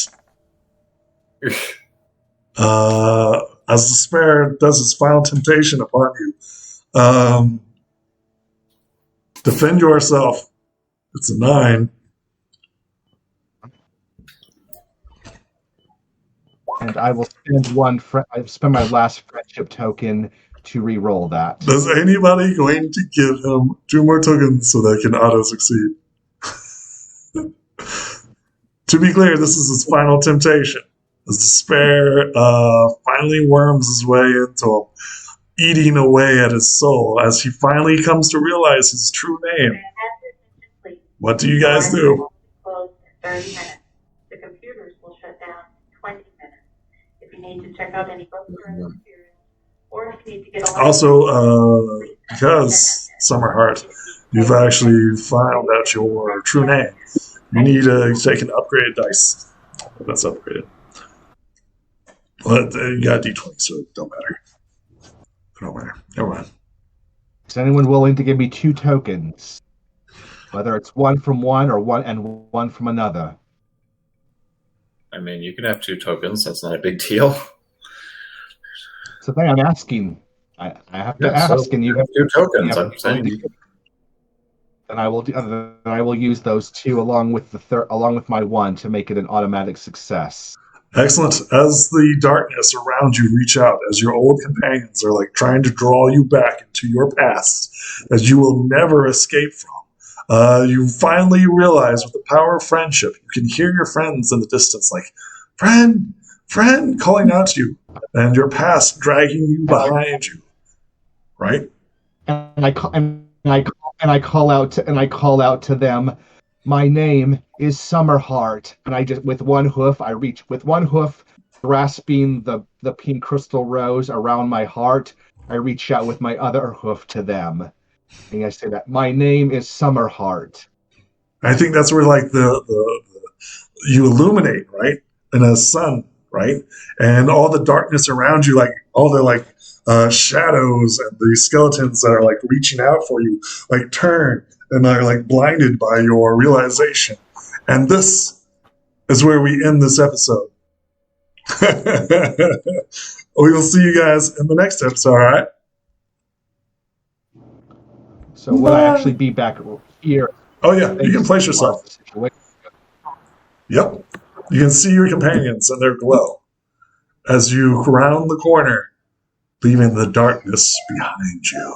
As despair does its final temptation upon you, defend yourself. It's a 9. And I spend my last friendship token to re-roll that. Does anybody going to give him 2 more tokens so they can auto succeed? To be clear, this is his final temptation. As despair finally worms his way into him, eating away at his soul as he finally comes to realize his true name. What do you guys do? Closed in 30 minutes. The computers will shut down in 20 minutes. If you need to check out any books or other materials, or if you need to get a Also, because Summerheart, you've actually found out your true name. You need to take an upgraded dice. That's upgraded. But you got a d20, so it don't matter. Never mind. Is anyone willing to give me 2 tokens? Whether it's one from one or one from another. I mean, you can have 2 tokens. That's not a big deal. So thing I'm asking. I have to ask, so and you have 2 tokens. you I'm saying. And I will use those 2 along with my 1 to make it an automatic success. Excellent. As the darkness around you reach out, as your old companions are like trying to draw you back into your past that you will never escape from, you finally realize with the power of friendship, you can hear your friends in the distance like, friend, friend, calling out to you, and your past dragging you behind you. Right? And I call out to them. My name is Summerheart, and I just with one hoof, grasping the pink crystal rose around my heart. I reach out with my other hoof to them, and I say that my name is Summerheart. I think that's where like the you illuminate, right, in a sun, right, and all the darkness around you, like all the like shadows and the skeletons that are like reaching out for you, like turn and are like blinded by your realization. And this is where we end this episode. We will see you guys in the next episode, all right? So will I actually be back here? Oh yeah, you can place yourself. Yep. You can see your companions and their glow as you round the corner, leaving the darkness behind you.